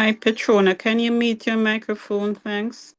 Hi, Petrona. Can you mute your microphone? Thanks.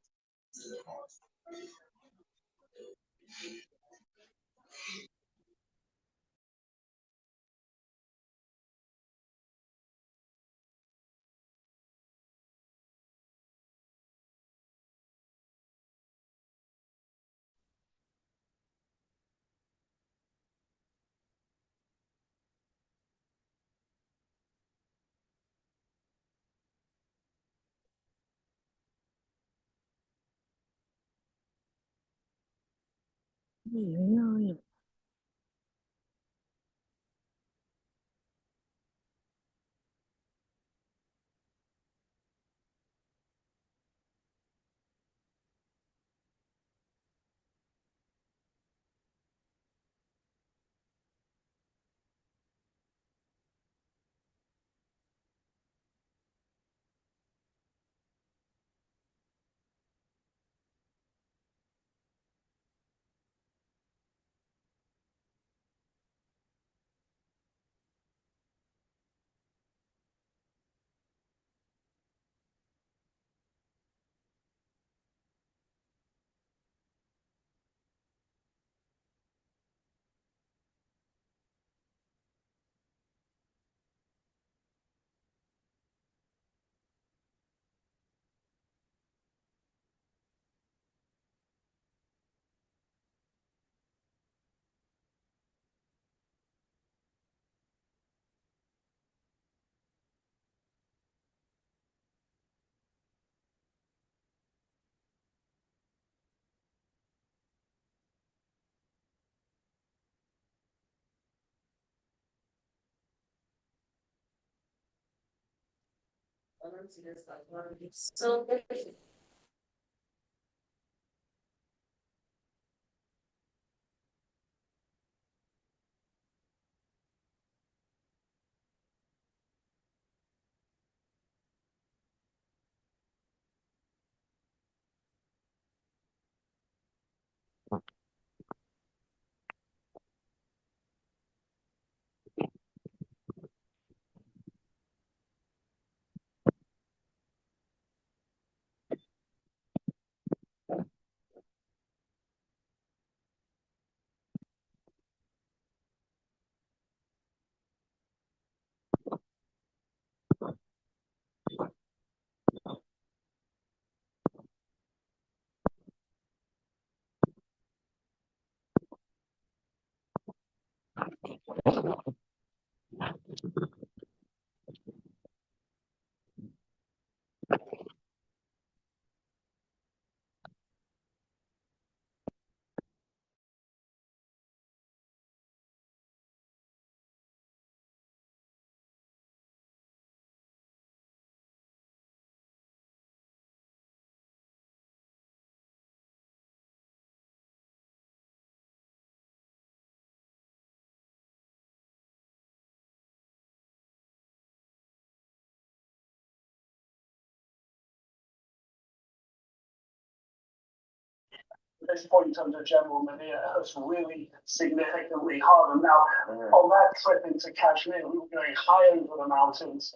This point under General Mania has really significantly hardened. Now, on that trip into Kashmir, we were going high over the mountains.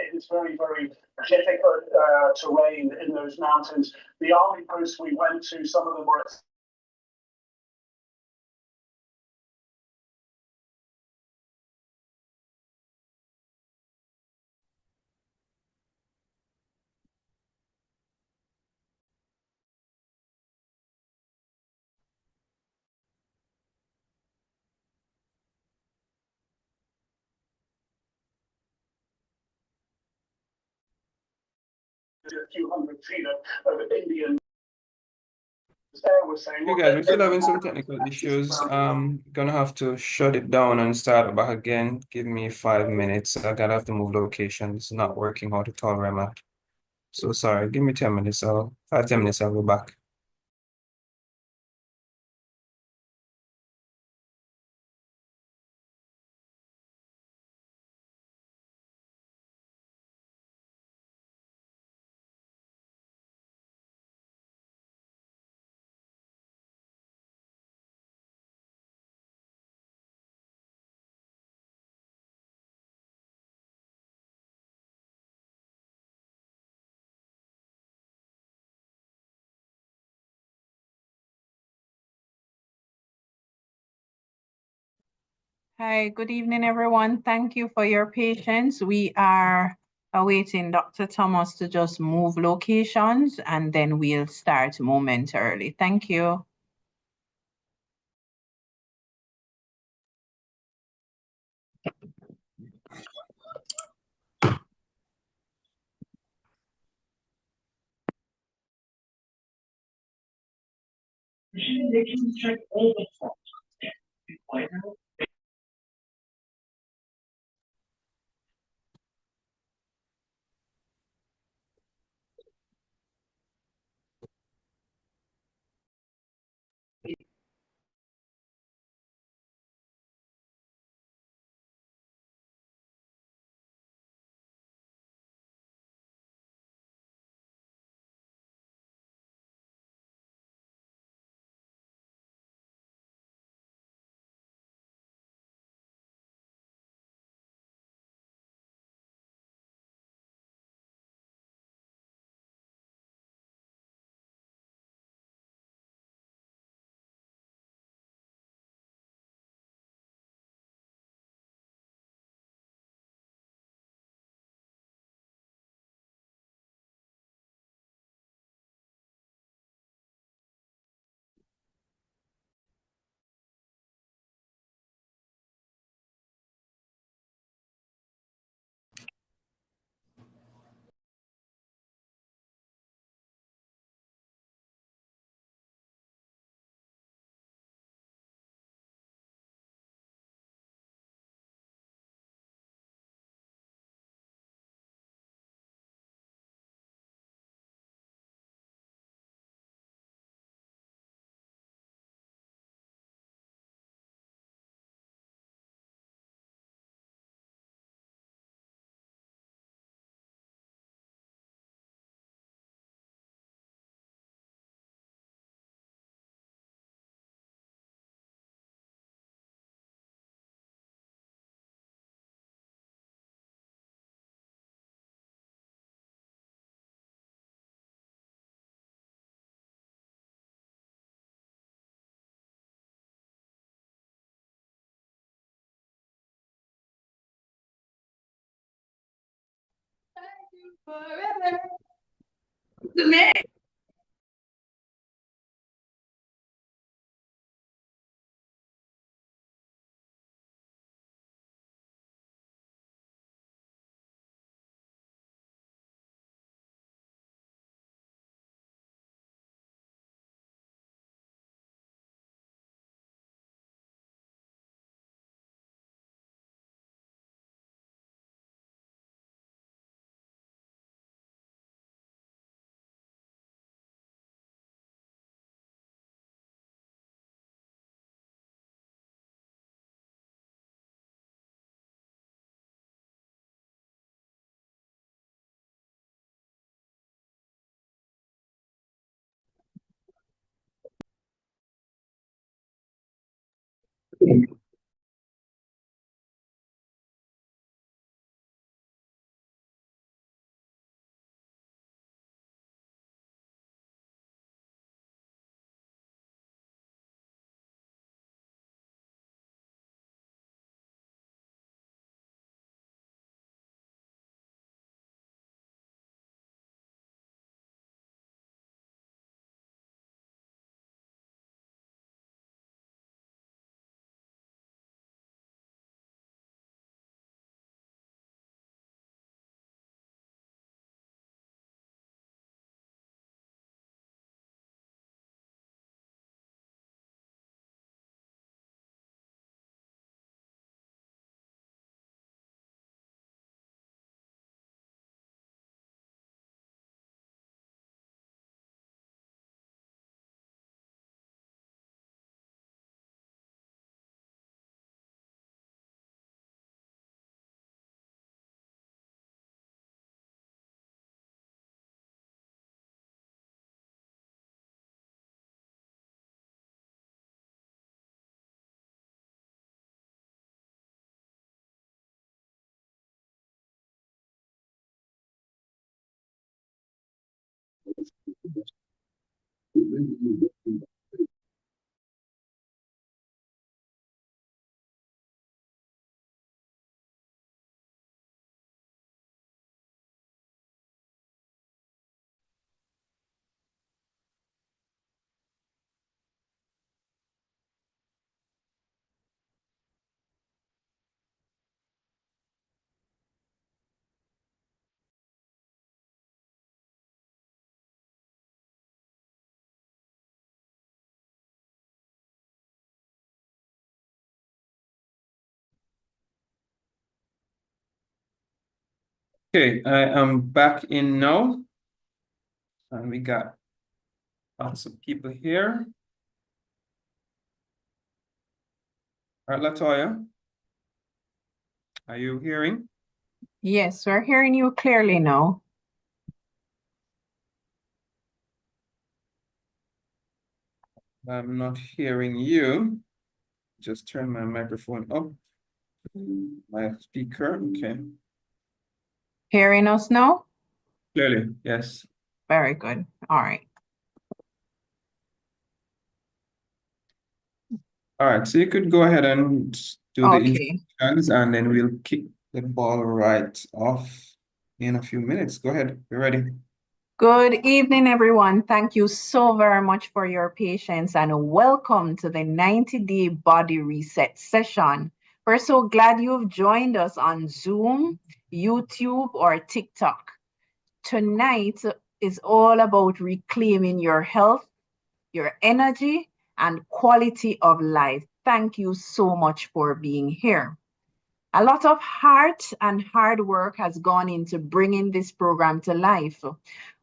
It is very, very difficult terrain in those mountains. The army posts we went to, some of them were at a few hundred feet of Indian. Hey guys, we're still having some technical issues. Gonna have to shut it down and start back again. Give me 5 minutes. I gotta have to move location. It's not working out at all, Rema. So sorry. Give me 10 minutes. 5, 10 minutes. I'll be back. Hi, good evening, everyone. Thank you for your patience. We are awaiting Dr. Thomas to just move locations and then we'll start momentarily. Thank you. Forever. Okay, I am back in now, and we got lots of people here. All right, Latoya, are you hearing? Yes, we're hearing you clearly now. I'm not hearing you. Just turn my microphone up. My speaker, okay. Hearing us now? Clearly, yes. Very good. All right. All right, so you could go ahead and do the Okay. instructions, and then we'll kick the ball right off in a few minutes. Go ahead, we're ready. Good evening, everyone. Thank you so very much for your patience and welcome to the 90-day body reset session. We're so glad you've joined us on Zoom, YouTube, or TikTok. Tonight is all about reclaiming your health, your energy, and quality of life. Thank you so much for being here. A lot of heart and hard work has gone into bringing this program to life.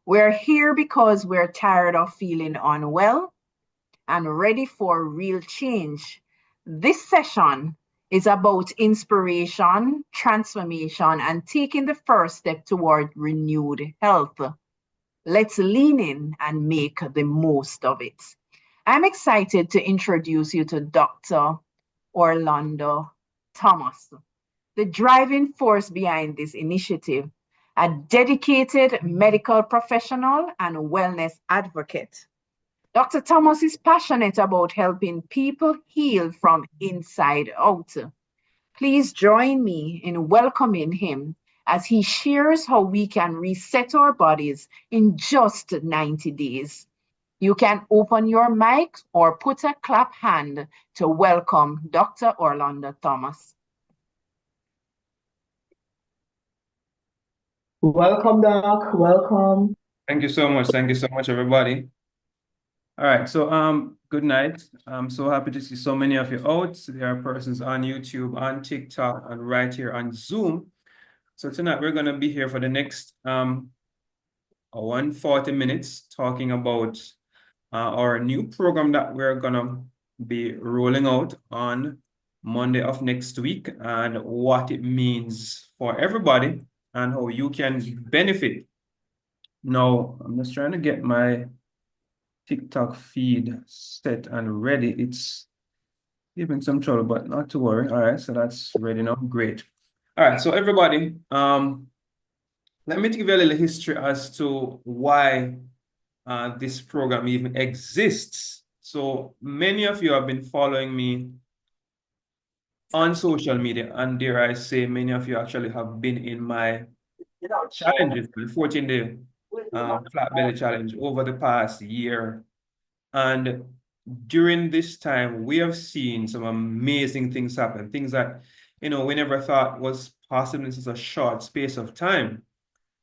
We're here because we're tired of feeling unwell and ready for real change. This session is about inspiration, transformation, and taking the first step toward renewed health. Let's lean in and make the most of it. I'm excited to introduce you to Dr. Orlando Thomas, the driving force behind this initiative, a dedicated medical professional and wellness advocate. Dr. Thomas is passionate about helping people heal from inside out. Please join me in welcoming him as he shares how we can reset our bodies in just 90 days. You can open your mic or put a clap hand to welcome Dr. Orlando Thomas. Welcome, Doc. Welcome. Thank you so much. Thank you so much, everybody. All right, so good night. I'm so happy to see so many of you out. There are persons on YouTube, on TikTok, and right here on Zoom. So tonight we're gonna be here for the next 140 minutes talking about our new program that we're gonna be rolling out on Monday of next week and what it means for everybody and how you can benefit. Now, I'm just trying to get my TikTok feed set and ready. It's giving some trouble, but not to worry. All right, so that's ready now. Great. All right, so everybody, let me give you a little history as to why this program even exists. So many of you have been following me on social media, and dare I say, many of you actually have been in my challenges, the 14-day flat belly challenge over the past year. And during this time, we have seen some amazing things happen, things that, we never thought was possible in such a short space of time.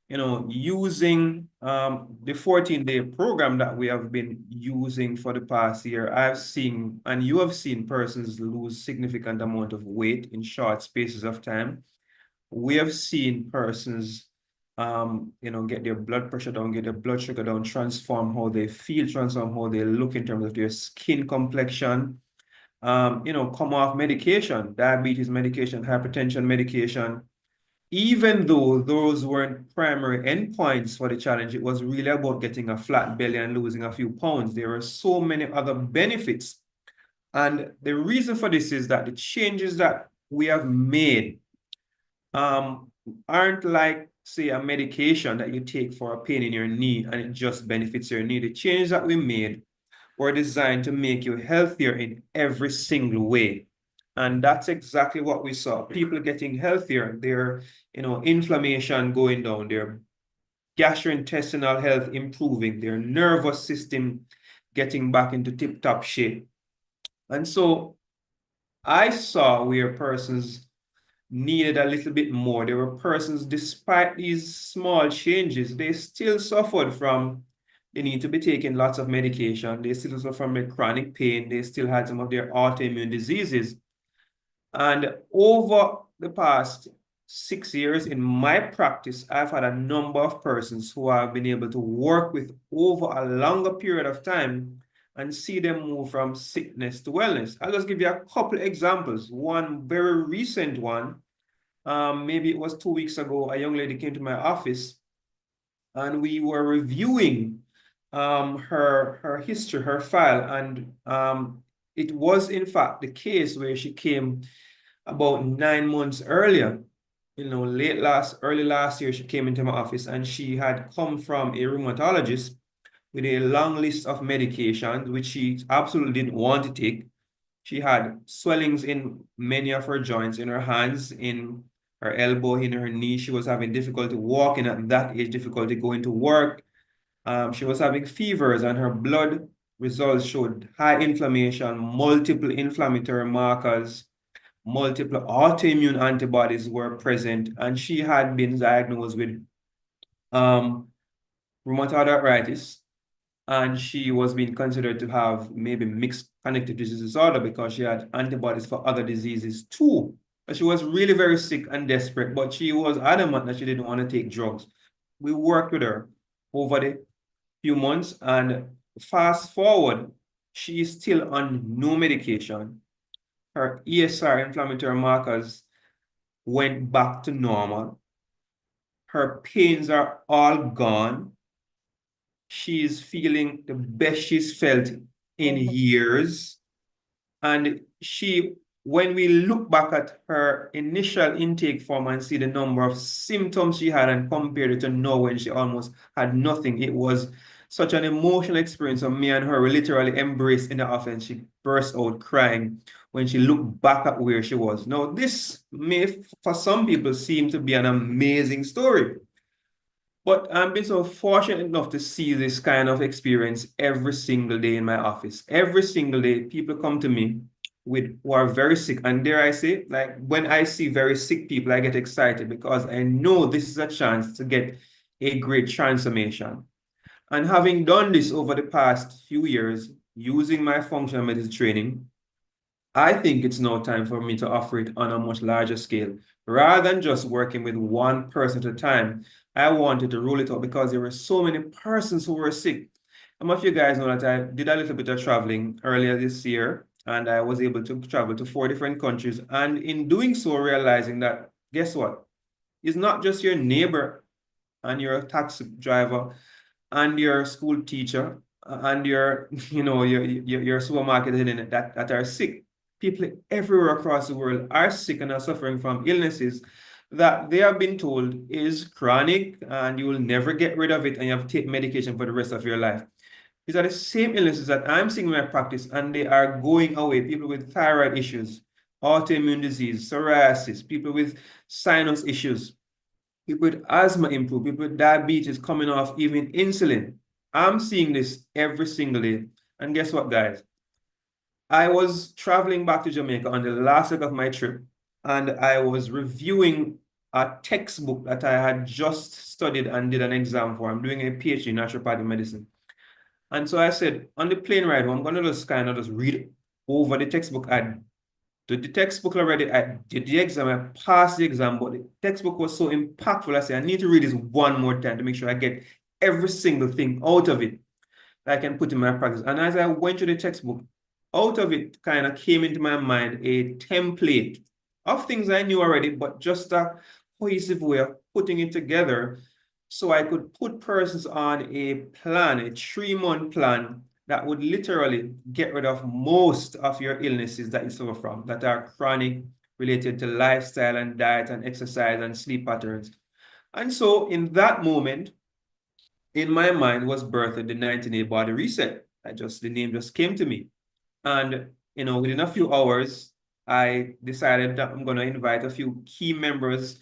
Using the 14-day program that we have been using for the past year, I've seen, and you have seen persons lose significant amount of weight in short spaces of time. We have seen persons, get their blood pressure down, get their blood sugar down, transform how they feel, transform how they look in terms of their skin complexion, come off medication, diabetes medication, hypertension medication. Even though those weren't primary endpoints for the challenge, it was really about getting a flat belly and losing a few pounds. There are so many other benefits. And the reason for this is that the changes that we have made aren't like, say, a medication that you take for a pain in your knee and it just benefits your knee. The changes that we made were designed to make you healthier in every single way. And that's exactly what we saw. People getting healthier, their inflammation going down, their gastrointestinal health improving, their nervous system getting back into tip-top shape. And so I saw where persons needed a little bit more. There were persons, despite these small changes, they still suffered from the need to be taking lots of medication. They still suffer from chronic pain. They still had some of their autoimmune diseases. And over the past 6 years in my practice, I've had a number of persons who I've been able to work with over a longer period of time and see them move from sickness to wellness. I'll just give you a couple examples. One very recent one, maybe it was 2 weeks ago, a young lady came to my office and we were reviewing her history, her file, and it was in fact the case where she came about 9 months earlier. Early last year, she came into my office and she had come from a rheumatologist with a long list of medications, which she absolutely didn't want to take. She had swellings in many of her joints, in her hands, in her elbow, in her knee. She was having difficulty walking at that age, difficulty going to work. She was having fevers, and her blood results showed high inflammation, multiple inflammatory markers, multiple autoimmune antibodies were present, and she had been diagnosed with rheumatoid arthritis, and she was being considered to have maybe mixed connective disease disorder because she had antibodies for other diseases too. She was really very sick and desperate, but she was adamant that she didn't want to take drugs. We worked with her over the few months, and fast forward, she is still on no medication. Her ESR, inflammatory markers, went back to normal. Her pains are all gone. She is feeling the best she's felt in years. And when we look back at her initial intake form and see the number of symptoms she had and compared it to now when she almost had nothing, it was such an emotional experience of me and her. We literally embraced in the office. She burst out crying when she looked back at where she was. Now, this may, for some people, seem to be an amazing story. But I've been so fortunate enough to see this kind of experience every single day in my office. Every single day, people come to me who are very sick. And dare I say, like when I see very sick people, I get excited because I know this is a chance to get a great transformation. And having done this over the past few years, using my functional medicine training, I think it's now time for me to offer it on a much larger scale. Rather than just working with one person at a time, I wanted to roll it out because there were so many persons who were sick. Some of you guys know that I did a little bit of traveling earlier this year, and I was able to travel to 4 different countries. And in doing so, realizing that, guess what? It's not just your neighbor and your taxi driver and your school teacher and your supermarket attendant that are sick. People everywhere across the world are sick and are suffering from illnesses that they have been told is chronic and you will never get rid of it and you have to take medication for the rest of your life. These are the same illnesses that I'm seeing in my practice, and they are going away. People with thyroid issues, autoimmune disease, psoriasis, people with sinus issues, people with asthma improve, people with diabetes coming off even insulin. I'm seeing this every single day. And guess what, guys? I was traveling back to Jamaica on the last week of my trip, and I was reviewing a textbook that I had just studied and did an exam for. I'm doing a PhD in naturopathic medicine. And so I said, on the plane ride, I'm going to just kind of just read over the textbook. I did the textbook already. I did the exam. I passed the exam, but the textbook was so impactful. I said, I need to read this one more time to make sure I get every single thing out of it that I can put in my practice. And as I went through the textbook, out of it kind of came into my mind a template of things I knew already, but just a cohesive way of putting it together so I could put persons on a plan, a 3-month plan that would literally get rid of most of your illnesses that you suffer from, that are chronic, related to lifestyle and diet and exercise and sleep patterns. And so in that moment, in my mind was birthed the 90-day body reset. The name just came to me. And, within a few hours, I decided that I'm going to invite a few key members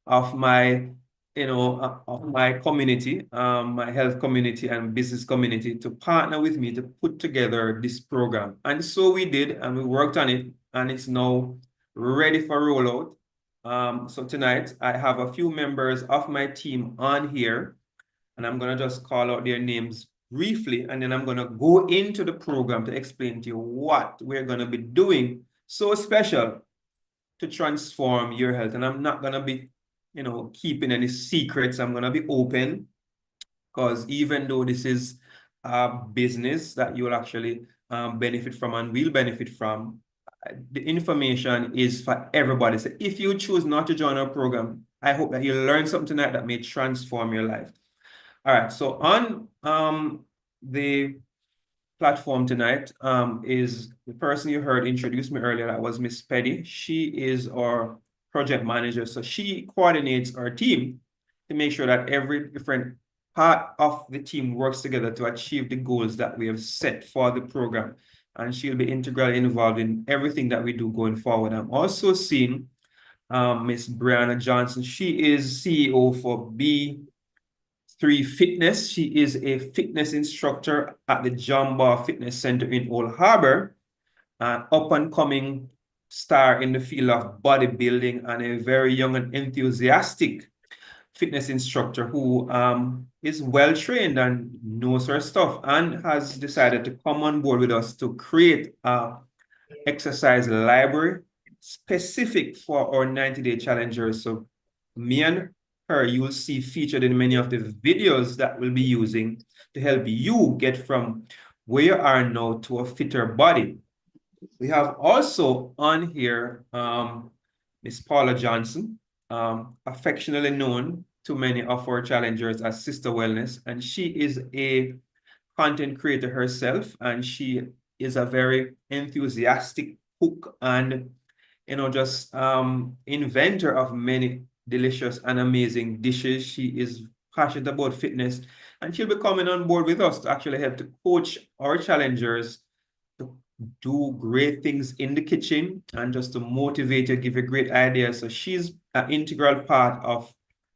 of my, of my community, my health community and business community to partner with me to put together this program. And so we did, and we worked on it, and it's now ready for rollout. So tonight, I have a few members of my team on here, and I'm going to just call out their names briefly, and then I'm going to go into the program to explain to you what we're going to be doing so special to transform your health. And I'm not gonna be, keeping any secrets. I'm gonna be open, because even though this is a business that you'll actually benefit from and will benefit from, the information is for everybody. So if you choose not to join our program, I hope that you'll learn something tonight that may transform your life. All right, so on the platform tonight is the person you heard introduce me earlier. That was Miss Petty. She is our project manager. So she coordinates our team to make sure that every different part of the team works together to achieve the goals that we have set for the program. And she'll be integrally involved in everything that we do going forward. I'm also seeing Miss Brianna Johnson. She is CEO for B3 Fitness. She is a fitness instructor at the John Bar Fitness Center in Old Harbor, an up-and-coming star in the field of bodybuilding and a very young and enthusiastic fitness instructor who is well-trained and knows her stuff and has decided to come on board with us to create a exercise library specific for our 90-day challengers. So me and her, you will see featured in many of the videos that we'll be using to help you get from where you are now to a fitter body. We have also on here Miss Paula Johnson, affectionately known to many of our challengers as Sister Wellness, and she is a content creator herself, and she is a very enthusiastic cook and just inventor of many delicious and amazing dishes. She is passionate about fitness, and she'll be coming on board with us to actually help to coach our challengers to do great things in the kitchen and just to motivate you, give you great ideas. So she's an integral part of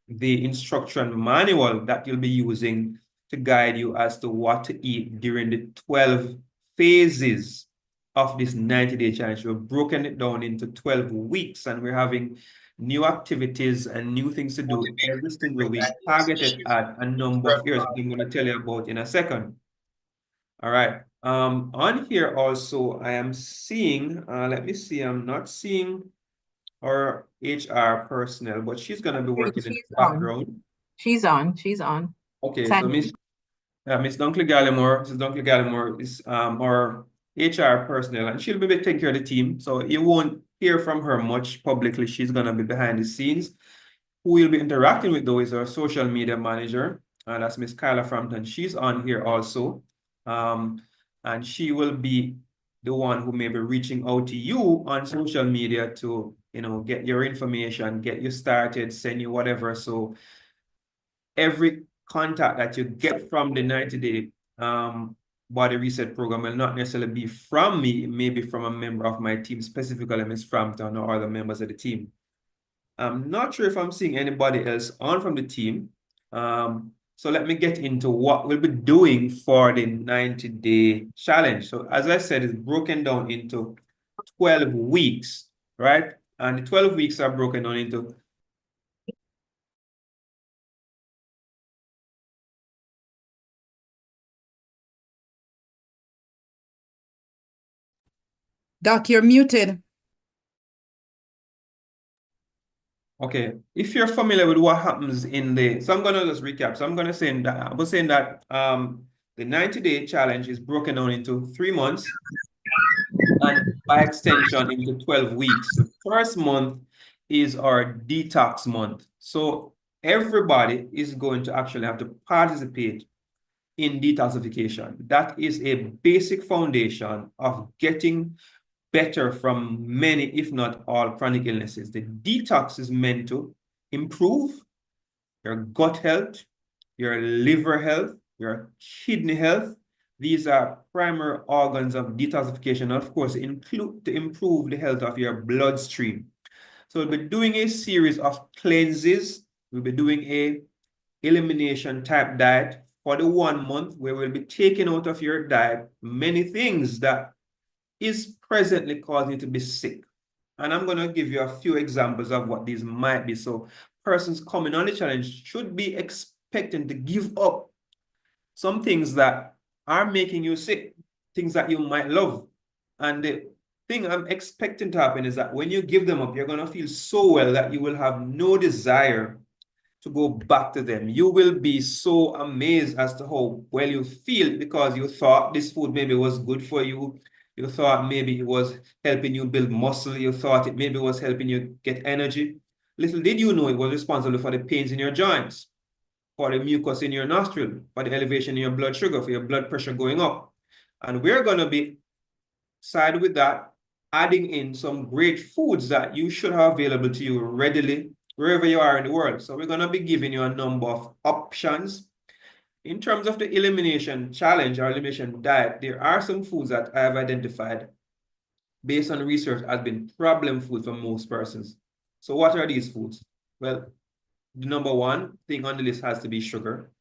the instruction manual that you'll be using to guide you as to what to eat during the 12 phases of this 90-day challenge. We've broken it down into 12 weeks, and we're having new activities and new things to do every single week, targeted at a number of areas I'm going to tell you about in a second. All right. On here also, I am seeing, let me see, I'm not seeing our HR personnel, but she's going to be working in the background. She's on. Okay, so Miss Dunkley Gallimore, Mrs. Dunkley Gallimore is our HR personnel, and she'll be taking care of the team. So you won't hear from her much publicly. She's going to be behind the scenes. Who will be interacting with, though, is our social media manager, and that's Miss Kyla Frampton. She's on here also. And she will be the one who may be reaching out to you on social media to, get your information, get you started, send you whatever. So every contact that you get from the 90-day body reset program will not necessarily be from me, maybe from a member of my team, specifically Ms. Frampton or other members of the team. I'm not sure if I'm seeing anybody else on from the team. So let me get into what we'll be doing for the 90-day challenge. So as I said, it's broken down into 12 weeks, right? And the 12 weeks are broken down into Doc, you're muted. Okay, if you're familiar with what happens so I'm gonna just recap. So I'm gonna say that I was saying that the 90-day challenge is broken down into 3 months and by extension into 12 weeks. The first month is our detox month. So everybody is going to actually have to participate in detoxification. That is a basic foundation of getting better from many, if not all, chronic illnesses. The detox is meant to improve your gut health, your liver health, your kidney health. These are primary organs of detoxification, of course, include to improve the health of your bloodstream. So we'll be doing a series of cleanses. We'll be doing a elimination type diet for the 1 month, where we'll be taking out of your diet many things that is presently causing you to be sick. And I'm going to give you a few examples of what these might be. So persons coming on the challenge should be expecting to give up some things that are making you sick, things that you might love. And the thing I'm expecting to happen is that when you give them up, you're going to feel so well that you will have no desire to go back to them. You will be so amazed as to how well you feel because you thought this food maybe was good for you. You thought maybe it was helping you build muscle. You thought it maybe was helping you get energy. Little did you know it was responsible for the pains in your joints, for the mucus in your nostril, for the elevation in your blood sugar, for your blood pressure going up. And we're going to be side with that, adding in some great foods that you should have available to you readily wherever you are in the world. So we're going to be giving you a number of options. In terms of the elimination challenge or elimination diet, there are some foods that I have identified based on research has been problem food for most persons. So what are these foods? Well, the number one thing on the list has to be sugar.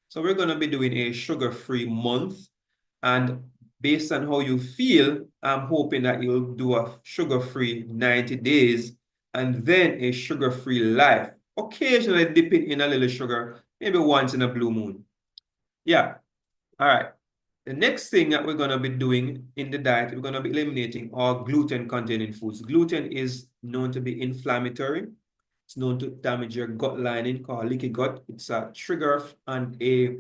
So we're going to be doing a sugar-free month. And based on how you feel, I'm hoping that you'll do a sugar-free 90 days and then a sugar-free life. Occasionally dipping in a little sugar, maybe once in a blue moon. Yeah. All right. The next thing that we're going to be doing in the diet, we're going to be eliminating all gluten-containing foods. Gluten is known to be inflammatory. It's known to damage your gut lining called leaky gut. It's a trigger and a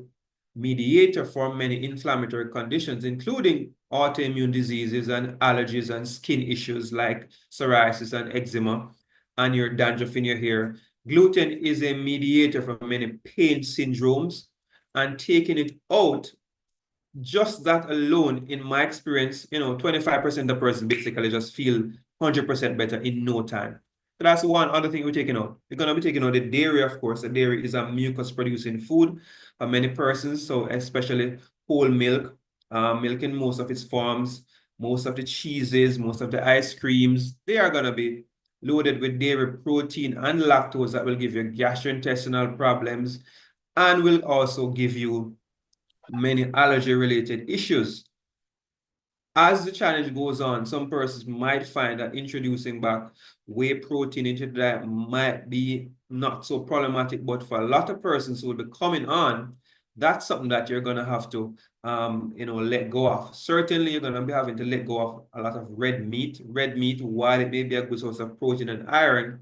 mediator for many inflammatory conditions, including autoimmune diseases and allergies and skin issues like psoriasis and eczema and your dandruff in your hair. Gluten is a mediator for many pain syndromes, and taking it out, just that alone, in my experience, 25% of the person basically just feel 100% better in no time. So that's one other thing we're taking out. We're going to be taking out the dairy, of course. The dairy is a mucus-producing food for many persons, so especially whole milk, milk in most of its forms, most of the cheeses, most of the ice creams, they are going to be loaded with dairy protein and lactose that will give you gastrointestinal problems and will also give you many allergy-related issues. As the challenge goes on, some persons might find that introducing back whey protein into the diet might be not so problematic, but for a lot of persons who will be coming on, that's something that you're going to have to, let go of. Certainly, you're going to be having to let go of a lot of red meat. Red meat, while it may be a good source of protein and iron,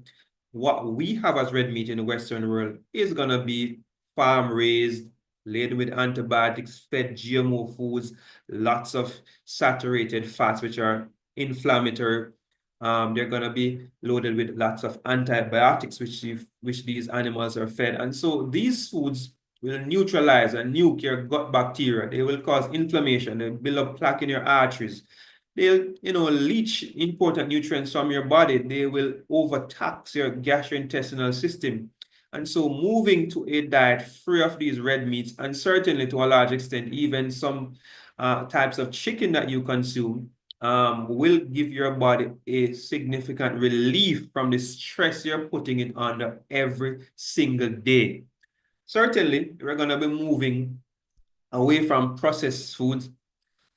what we have as red meat in the Western world is going to be farm-raised, laden with antibiotics, fed GMO foods, lots of saturated fats, which are inflammatory. They're going to be loaded with lots of antibiotics, which these animals are fed. And so these foods will neutralize and nuke your gut bacteria. They will cause inflammation. They build up plaque in your arteries. They'll, leach important nutrients from your body. They will overtax your gastrointestinal system. And so moving to a diet free of these red meats, and certainly to a large extent, even some types of chicken that you consume, will give your body a significant relief from the stress you're putting it under every single day. Certainly, we're going to be moving away from processed foods.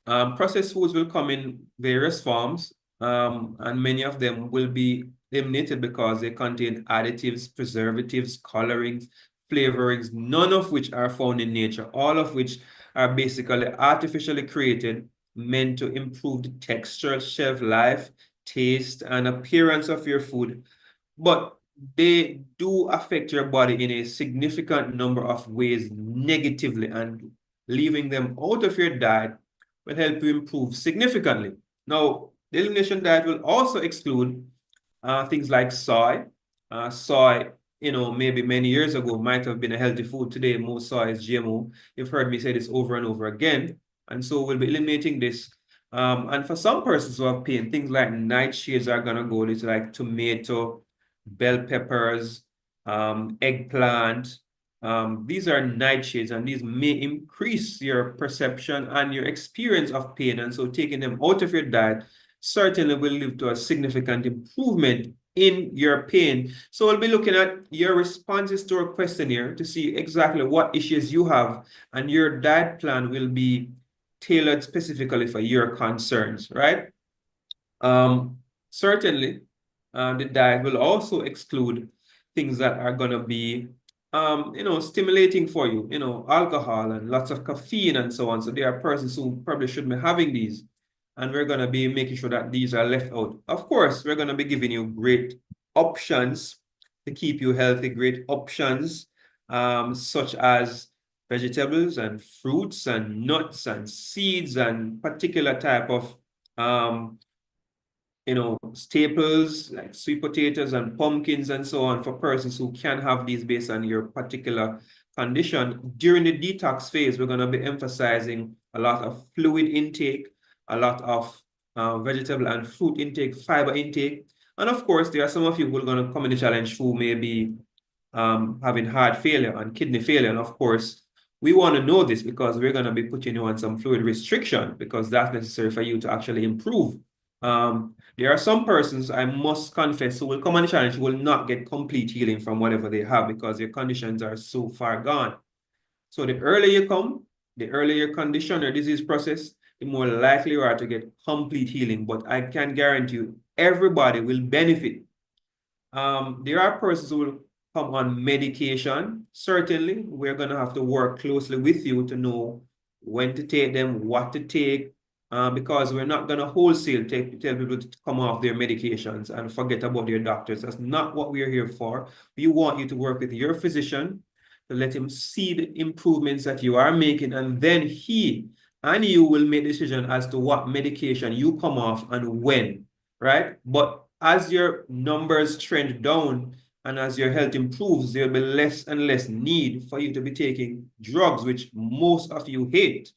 Processed foods will come in various forms, and many of them will be eliminated because they contain additives, preservatives, colorings, flavorings, none of which are found in nature, all of which are basically artificially created, meant to improve the texture, shelf life, taste, and appearance of your food. But they do affect your body in a significant number of ways negatively, and leaving them out of your diet will help you improve significantly. Now, the elimination diet will also exclude things like soy. Soy, maybe many years ago might have been a healthy food. Today, most soy is GMO. You've heard me say this over and over again. And so we'll be eliminating this. And for some persons who have pain, things like nightshades are going to go. It's like tomato, bell peppers, eggplant. These are nightshades, and these may increase your perception and your experience of pain. And so taking them out of your diet certainly will lead to a significant improvement in your pain. So we'll be looking at your responses to our questionnaire to see exactly what issues you have, and your diet plan will be tailored specifically for your concerns, right? Certainly, the diet will also exclude things that are going to be stimulating for you, alcohol and lots of caffeine and so on. So there are persons who probably shouldn't be having these. and we're going to be making sure that these are left out. Of course, we're going to be giving you great options to keep you healthy, great options such as vegetables and fruits and nuts and seeds and particular type of staples like sweet potatoes and pumpkins and so on for persons who can have these based on your particular condition. During the detox phase, we're going to be emphasizing a lot of fluid intake, a lot of vegetable and fruit intake, fiber intake. And of course, there are some of you who are going to come in the challenge who may be having heart failure and kidney failure. And of course, we want to know this because we're going to be putting you on some fluid restriction because that's necessary for you to actually improve. There are some persons, I must confess, who will come on the challenge who will not get complete healing from whatever they have because their conditions are so far gone. So the earlier you come, the earlier your condition or disease process, the more likely you are to get complete healing. But I can guarantee you, everybody will benefit. There are persons who will come on medication. Certainly, we're going to have to work closely with you to know when to take them, what to take, because we're not going to wholesale tell people to come off their medications and forget about their doctors. That's not what we're here for. We want you to work with your physician to let him see the improvements that you are making, and then he and you will make a decision as to what medication you come off and when, right? But as your numbers trend down and as your health improves, there'll be less and less need for you to be taking drugs, which most of you hate,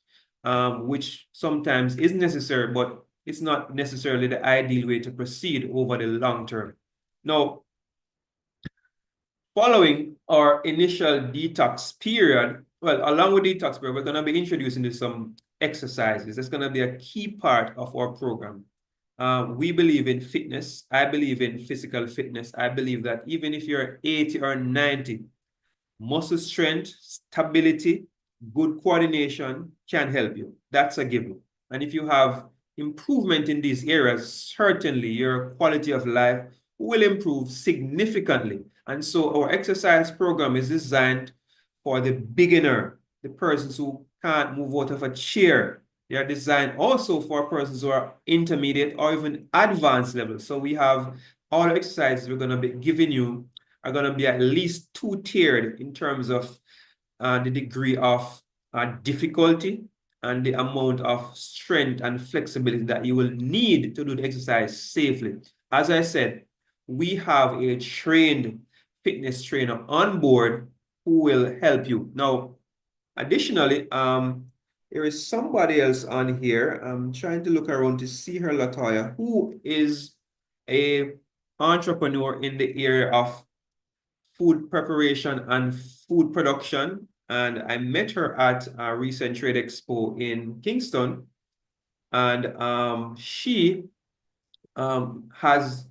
which sometimes is necessary, but it's not necessarily the ideal way to proceed over the long term. Now, following our initial detox period, well, along with detox period, we're going to be introducing to some exercises. That's going to be a key part of our program. We believe in fitness. I believe in physical fitness. I believe that even if you're 80 or 90, muscle strength, stability, good coordination can help you. That's a given. And if you have improvement in these areas, certainly your quality of life will improve significantly. And so our exercise program is designed for the beginner, the persons who can't move out of a chair. They are designed also for persons who are intermediate or even advanced level. So we have all the exercises we're going to be giving you are going to be at least two-tiered in terms of the degree of difficulty and the amount of strength and flexibility that you will need to do the exercise safely. As I said, we have a trained fitness trainer on board who will help you. Now, additionally, there is somebody else on here. I'm trying to look around to see her, Latoya, who is a entrepreneur in the area of food preparation and food production. And I met her at a recent trade expo in Kingston. And she has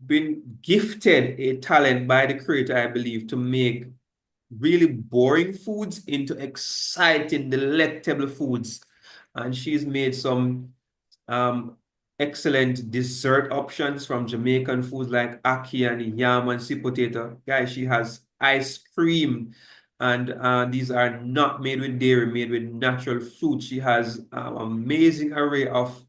been gifted a talent by the creator, I believe, to make really boring foods into exciting, delectable foods. And she's made some excellent dessert options from Jamaican foods like ackee and yam and sweet potato. Guys, she has ice cream, and these are not made with dairy, made with natural fruit. She has an amazing array of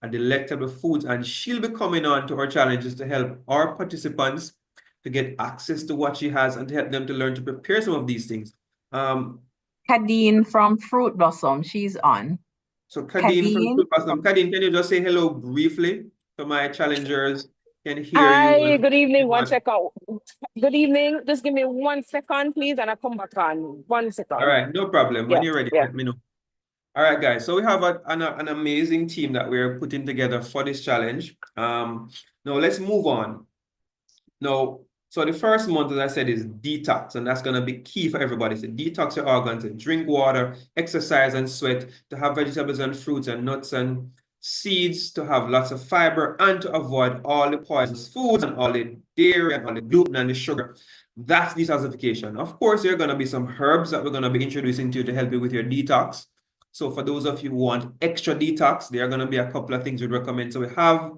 delectable foods, and she'll be coming on to our challenges to help our participants to get access to what she has and to help them to learn to prepare some of these things. Kadeen from Fruit Blossom, she's on. So Kadeen from Fruit Blossom. Kadeen, can you just say hello briefly so my challengers can hear Hi, you? good evening. 1 second. Good evening. Just give me 1 second, please, and I'll come back on. 1 second. All right, no problem. When you're ready, let me know. All right, guys. So we have an amazing team that we're putting together for this challenge. Now let's move on. Now, so the first month, as I said, is detox, and that's going to be key for everybody. So detox your organs and drink water, exercise and sweat, to have vegetables and fruits and nuts and seeds, to have lots of fiber, and to avoid all the poisonous foods and all the dairy and all the gluten and the sugar. That's detoxification. Of course, there are going to be some herbs that we're going to be introducing to you to help you with your detox. So for those of you who want extra detox, there are going to be a couple of things we'd recommend. So we have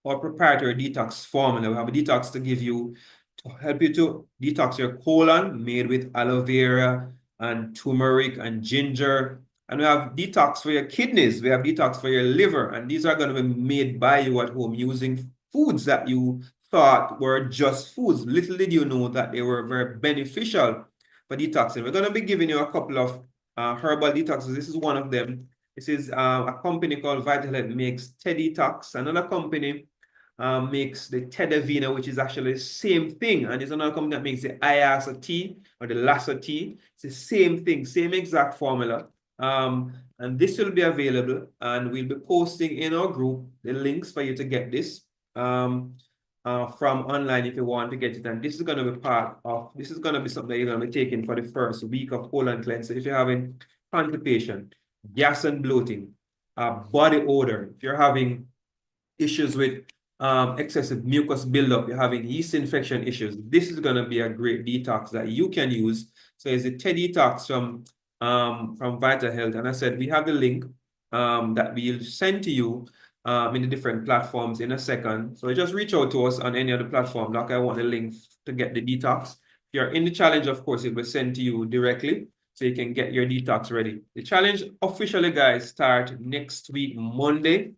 our proprietary detox formula. We have a detox to give you, to help you to detox your colon, made with aloe vera and turmeric and ginger And we have detox for your kidneys. We have detox for your liver. And these are going to be made by you at home using foods that you thought were just foods. Little did you know that they were very beneficial for detoxing. We're going to be giving you a couple of herbal detoxes. This is one of them. This is a company called Vital Health makes Detox. Another company makes the Tedavina, which is actually the same thing. And there's another company that makes the IASA tea or the Lassa tea. It's the same thing, same exact formula. And this will be available, and we'll be posting in our group the links for you to get this from online if you want to get it. And this is going to be this is going to be something that you're going to be taking for the first week of colon cleanse. So if you're having constipation, gas and bloating, body odor, if you're having issues with excessive mucus buildup, you're having yeast infection issues, this is going to be a great detox that you can use. So it's a Detox from Vital Health. And I said, we have the link that we'll send to you in the different platforms in a second. So just reach out to us on any other platform. Like I want the link to get the detox. If you're in the challenge, of course, it will send to you directly so you can get your detox ready. The challenge officially, guys, start next week, Monday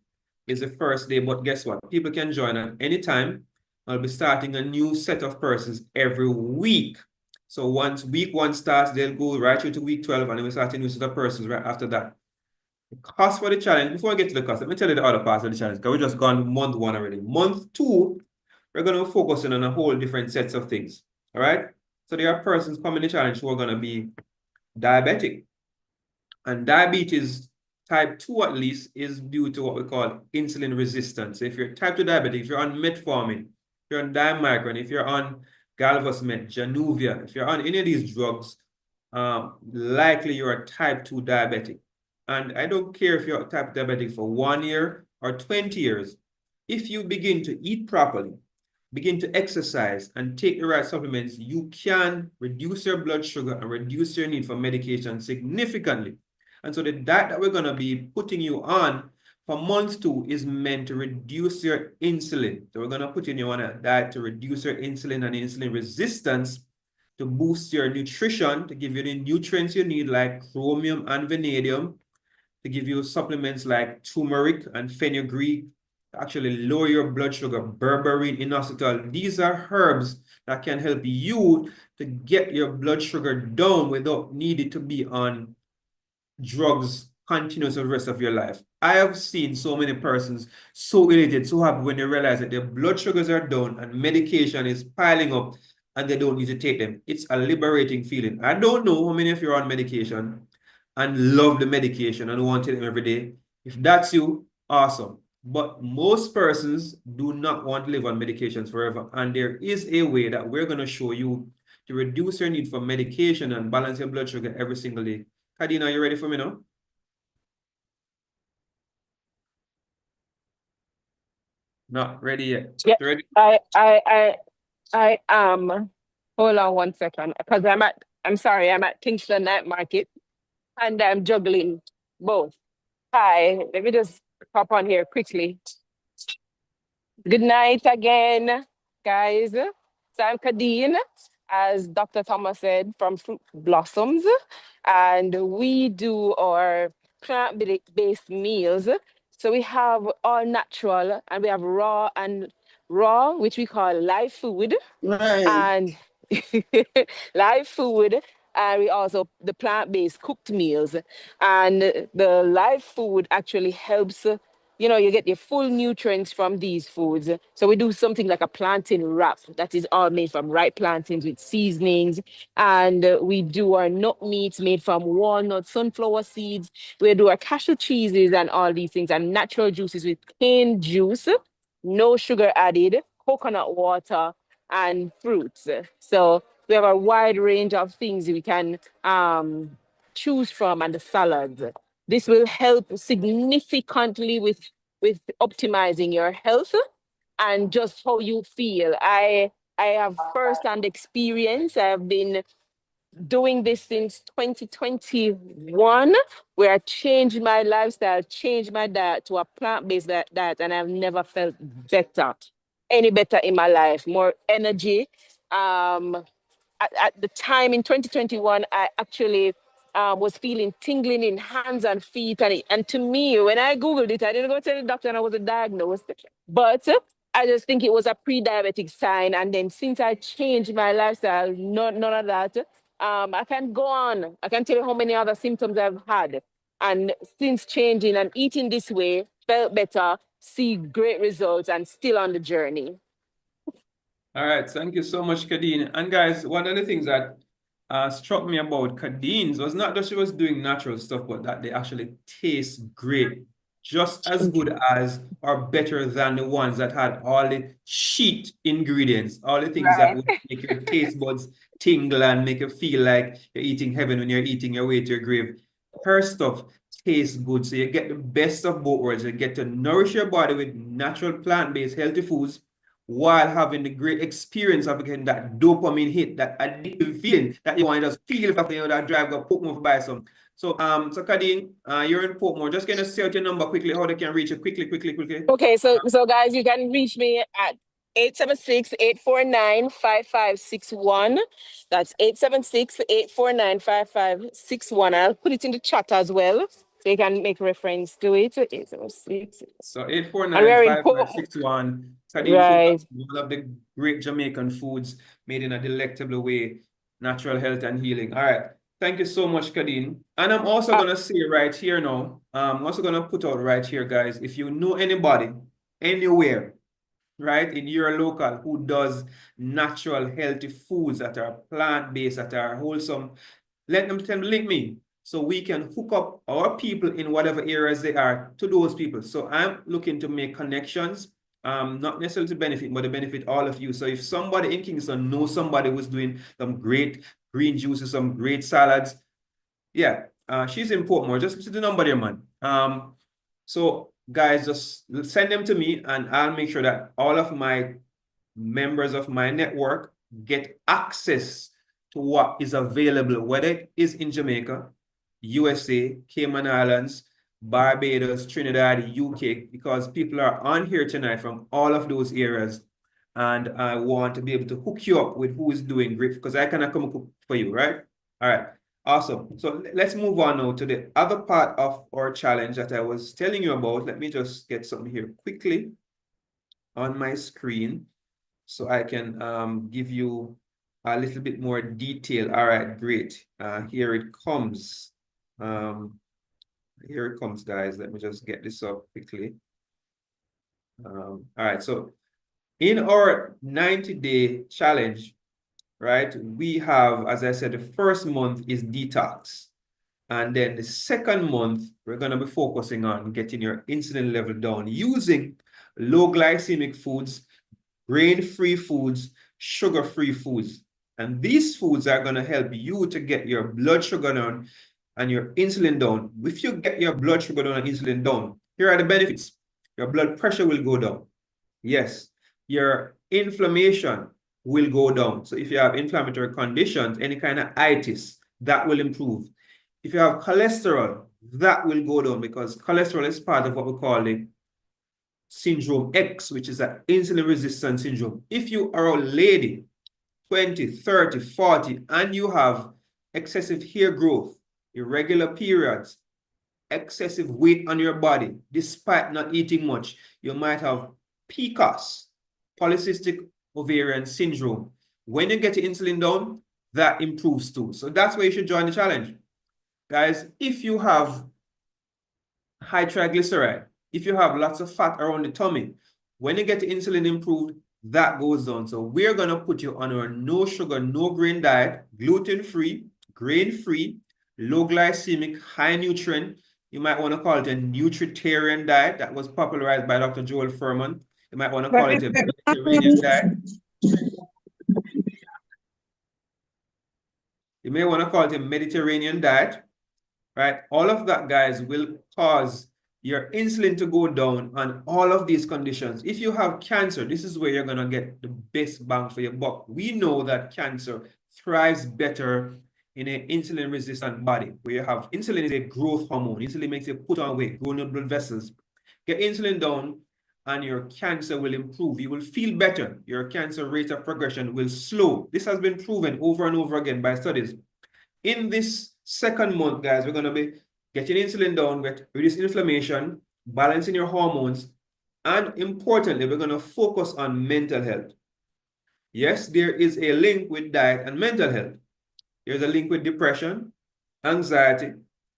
is the first day, but guess what? People can join at any time. I'll be starting a new set of persons every week. So once week 1 starts, they'll go right through to week 12, and then we start a new set of persons right after that. The cost for the challenge, before I get to the cost, let me tell you the other parts of the challenge, because we just gone month 1 already. Month 2, we're going to focus on a whole different sets of things. All right? So there are persons coming in the challenge who are going to be diabetic. And diabetes type 2 at least is due to what we call insulin resistance. So if you're type 2 diabetic, if you're on metformin, if you're on diamycin, if you're on Galvasmet, Januvia, if you're on any of these drugs, likely you're a type 2 diabetic. And I don't care if you're a type 2 diabetic for 1 year or 20 years. If you begin to eat properly, begin to exercise, and take the right supplements, you can reduce your blood sugar and reduce your need for medication significantly. And so the diet that we're going to be putting you on for month 2 is meant to reduce your insulin. So we're going to put you on a diet to reduce your insulin and insulin resistance, to boost your nutrition, to give you the nutrients you need like chromium and vanadium, to give you supplements like turmeric and fenugreek, to actually lower your blood sugar, berberine, inositol. These are herbs that can help you to get your blood sugar down without needing to be on drugs continuous for the rest of your life. I have seen so many persons so elated, so happy when they realize that their blood sugars are down and medication is piling up and they don't need to take them. It's a liberating feeling. I don't know how many of you are on medication and love the medication and want to take them every day. If that's you, awesome. But most persons do not want to live on medications forever. And there is a way that we're going to show you to reduce your need for medication and balance your blood sugar every single day. Kadina, are you ready for me now? Not ready yet. Yeah, You ready? I am. Hold on 1 second, because I'm sorry, I'm at Kingston Night Market and I'm juggling both. Hi, let me just hop on here quickly. Good night again, guys. So I'm Kadeen, as Dr. Thomas said, from Fruit Blossoms, and we do our plant-based meals. So we have all natural, and we have raw, which we call live food, Right. and live food. And we also the plant-based cooked meals, and the live food actually helps. You get your full nutrients from these foods. So we do something like a plantain wrap that is all made from ripe plantains with seasonings, and we do our nut meats made from walnuts, sunflower seeds. We do our cashew cheeses and all these things, and natural juices with cane juice, no sugar added, coconut water, and fruits. So we have a wide range of things we can choose from, and the salads. This will help significantly with optimizing your health and just how you feel. I have first-hand experience. I've been doing this since 2021, where I changed my lifestyle, changed my diet to a plant-based diet, and I've never felt any better in my life, more energy. At the time in 2021, I actually was feeling tingling in hands and feet. And to me, when I Googled it, I didn't go tell the doctor and I wasn't diagnosed. But I just think it was a pre-diabetic sign. And then since I changed my lifestyle, none of that, I can go on. I can tell you how many other symptoms I've had. And since changing and eating this way, felt better, see great results, and still on the journey. All right, thank you so much, Kadeen. And guys, one of the things that struck me about Kadeen's was not that she was doing natural stuff, but that they actually taste great, just as good as or better than the ones that had all the cheat ingredients, all the things that Right. would make your taste buds tingle and make you feel like you're eating heaven when you're eating your way to your grave. Her stuff tastes good, so you get the best of both worlds. You get to nourish your body with natural plant-based healthy foods, while having the great experience of getting that dopamine hit, that addictive feeling that you want to just feel after you that drive go Portmore buy some. So Kadeen, you're in Portmore. Just gonna say out your number quickly, how they can reach you quickly. Okay, so guys, you can reach me at 876-849-5561. That's 876-849-5561. I'll put it in the chat as well, so you can make reference to it. 876. So And we're in Portmore. 849-5561. Kadeen Right. Food, one of the great Jamaican foods made in a delectable way, natural health and healing. All right. Thank you so much, Kadeen. And I'm also gonna say right here now, I'm also gonna put out right here, guys, if you know anybody anywhere, right, in your local who does natural healthy foods that are plant-based, that are wholesome, let them link me so we can hook up our people in whatever areas they are to those people. So I'm looking to make connections, not necessarily to benefit, but to benefit all of you. So if somebody in Kingston knows somebody who's doing some great green juices, some great salads, yeah, she's in Portmore. Just to the number there, man. So guys, just send them to me and I'll make sure that all of my members of my network get access to what is available, whether it is in Jamaica, USA, Cayman Islands, Barbados, Trinidad, UK, because people are on here tonight from all of those areas. And I want to be able to hook you up with who is doing great, because I cannot come cook for you, right? All right. Awesome. So let's move on now to the other part of our challenge that I was telling you about. Let me just get something here quickly on my screen so I can give you a little bit more detail. All right, great. Here it comes. Here it comes, guys. Let me just get this up quickly. All right, so in our 90-day challenge, right, we have, as I said, the first month is detox. And then the second month, we're going to be focusing on getting your insulin level down using low glycemic foods, grain-free foods, sugar-free foods. And these foods are going to help you to get your blood sugar down and your insulin down. If you get your blood sugar down and insulin down, here are the benefits. Your blood pressure will go down. Yes. Your inflammation will go down. So if you have inflammatory conditions, any kind of itis, that will improve. If you have cholesterol, that will go down, because cholesterol is part of what we call the syndrome X, which is an insulin resistance syndrome. If you are a lady, 20, 30, 40, and you have excessive hair growth, irregular periods, excessive weight on your body, despite not eating much, you might have PCOS, polycystic ovarian syndrome. When you get your insulin down, that improves too. So that's why you should join the challenge. Guys, if you have high triglyceride, if you have lots of fat around the tummy, when you get the insulin improved, that goes down. So we're going to put you on our no sugar, no grain diet, gluten-free, grain-free, low glycemic, high nutrient. You might want to call it a nutritarian diet that was popularized by Dr. Joel Furman. You might want to call it a Mediterranean diet. You may want to call it a Mediterranean diet, right? All of that, guys, will cause your insulin to go down on all of these conditions. If you have cancer, this is where you're going to get the best bang for your buck. We know that cancer thrives better in an insulin-resistant body, where you have insulin is a growth hormone. Insulin makes you put on weight, grow new blood vessels. Get insulin down, and your cancer will improve. You will feel better. Your cancer rate of progression will slow. This has been proven over and over again by studies. In this Second month, guys, we're going to be getting insulin down, reducing inflammation, balancing your hormones, and importantly, we're going to focus on mental health. Yes, there is a link with diet and mental health. There's a link with depression, anxiety,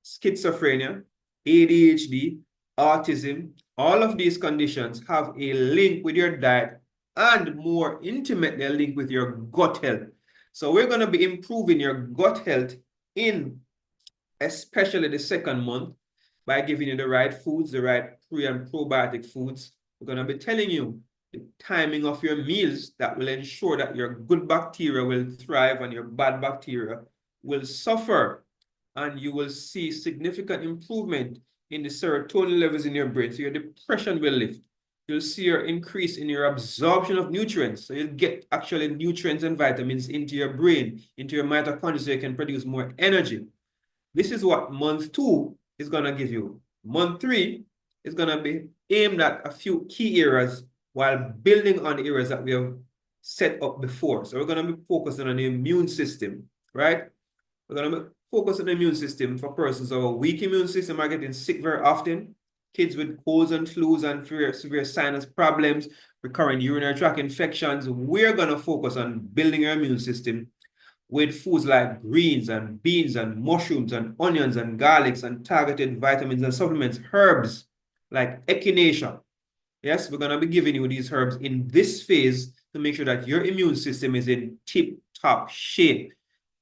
schizophrenia, ADHD, autism. All of these conditions have a link with your diet and more intimately a link with your gut health. So we're going to be improving your gut health in especially the second month by giving you the right foods, the right pre and probiotic foods. We're going to be telling you the timing of your meals that will ensure that your good bacteria will thrive and your bad bacteria will suffer, and you will see significant improvement in the serotonin levels in your brain. So your depression will lift. You'll see your increase in your absorption of nutrients. So you'll get actually nutrients and vitamins into your brain, into your mitochondria, so you can produce more energy. This is what month 2 is going to give you. Month 3 is going to be aimed at a few key areas while building on the areas that we have set up before. So we're going to be focusing on the immune system, right? We're going to be focusing on the immune system for persons who have a weak immune system, are getting sick very often, kids with colds and flus and severe sinus problems, recurrent urinary tract infections. We're going to focus on building your immune system with foods like greens and beans and mushrooms and onions and garlics and targeted vitamins and supplements, herbs like echinacea. Yes, we're going to be giving you these herbs in this phase to make sure that your immune system is in tip-top shape.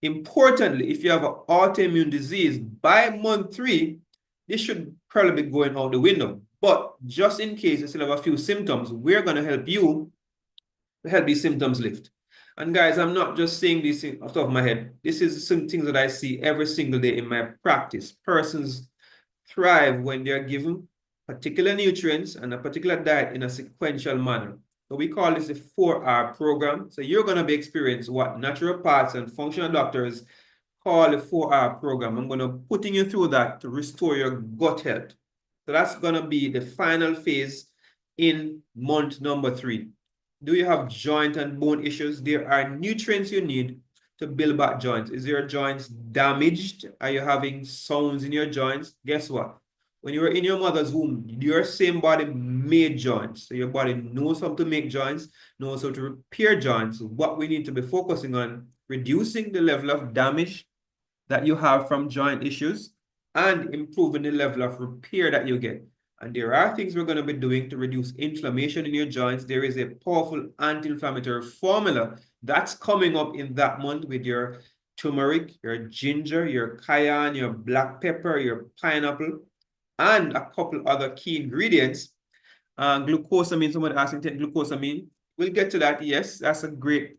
Importantly, if you have an autoimmune disease, by month 3, this should probably be going out the window. But just in case you still have a few symptoms, we're going to help you to help these symptoms lift. And guys, I'm not just saying this off the top of my head. This is some things that I see every single day in my practice. Persons thrive when they're given particular nutrients and a particular diet in a sequential manner. So we call this the 4R program. So you're going to be experiencing what naturopaths and functional doctors call the 4R program. I'm going to putting you through that to restore your gut health. So that's going to be the final phase in month number 3. Do you have joint and bone issues? There are nutrients you need to build back joints. Is your joints damaged? Are you having sounds in your joints? Guess what? When you were in your mother's womb, your same body made joints. So your body knows how to make joints, knows how to repair joints. What we need to be focusing on, reducing the level of damage that you have from joint issues and improving the level of repair that you get. And there are things we're going to be doing to reduce inflammation in your joints. There is a powerful anti-inflammatory formula that's coming up in that month with your turmeric, your ginger, your cayenne, your black pepper, your pineapple, and a couple other key ingredients. Glucosamine, somebody asking take glucosamine. We'll get to that. Yes, that's a great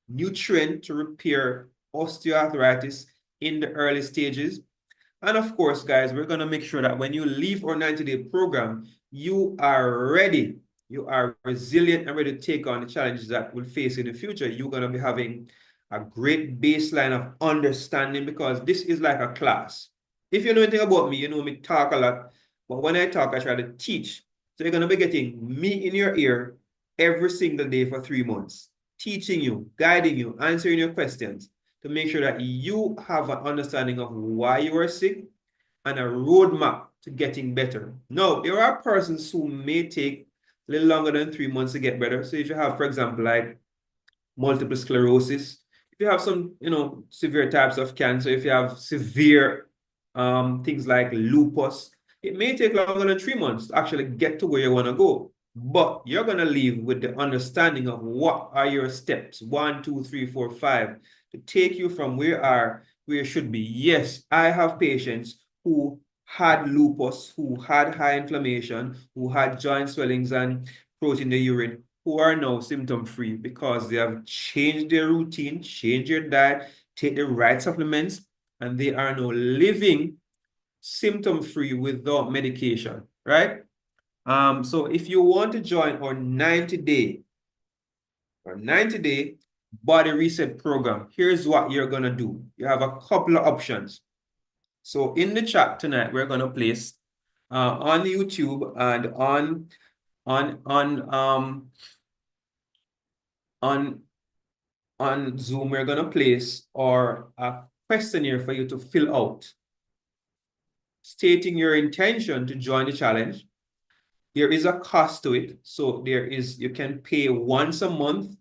nutrient to repair osteoarthritis in the early stages. And of course, guys, we're going to make sure that when you leave our 90-day program, you are ready. You are resilient and ready to take on the challenges that we'll face in the future. You're going to be having a great baseline of understanding, because this is like a class. If you know anything about me, you know me talk a lot. But when I talk, I try to teach. So you're going to be getting me in your ear every single day for 3 months, teaching you, guiding you, answering your questions, to make sure that you have an understanding of why you are sick and a roadmap to getting better. Now, there are persons who may take a little longer than 3 months to get better. So if you have, for example, like multiple sclerosis, if you have some, severe types of cancer, if you have severe things like lupus, it may take longer than 3 months to actually get to where you want to go. But you're going to leave with the understanding of what are your steps, 1, 2, 3, 4, 5, to take you from where you should be. Yes, I have patients who had lupus, who had high inflammation, who had joint swellings and protein in the urine, who are now symptom-free because they have changed their routine, changed their diet, take the right supplements, and they are now living symptom-free without medication, right? So if you want to join our 90-day body reset program, here's what you're going to do. You have a couple of options. So in the chat tonight, we're going to place on YouTube and on Zoom, we're going to place our questionnaire for you to fill out, stating your intention to join the challenge. There is a cost to it. So you can pay once a month.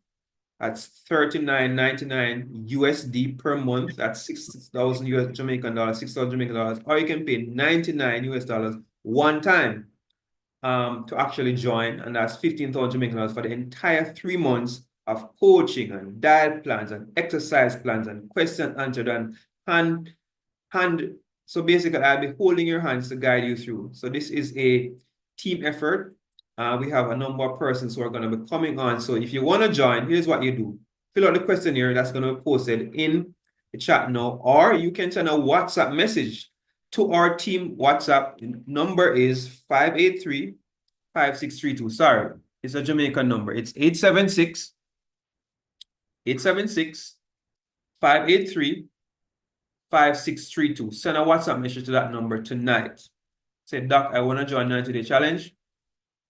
That's $39.99 USD per month. That's 6,000 US Jamaican dollars, 6,000 Jamaican dollars. Or you can pay 99 US dollars one time to actually join. And that's 15,000 Jamaican dollars for the entire 3 months of coaching and diet plans and exercise plans and question answered and hand. So basically, I'll be holding your hands to guide you through. So this is a team effort. We have a number of persons who are going to be coming on. So if you want to join, here's what you do. Fill out the questionnaire that's going to be posted in the chat now, or you can send a WhatsApp message to our team WhatsApp. The number is 583-5632. Sorry, it's a Jamaican number. It's 876-583-5632. Send a WhatsApp message to that number tonight. Say, Doc, I want to join 90-day challenge.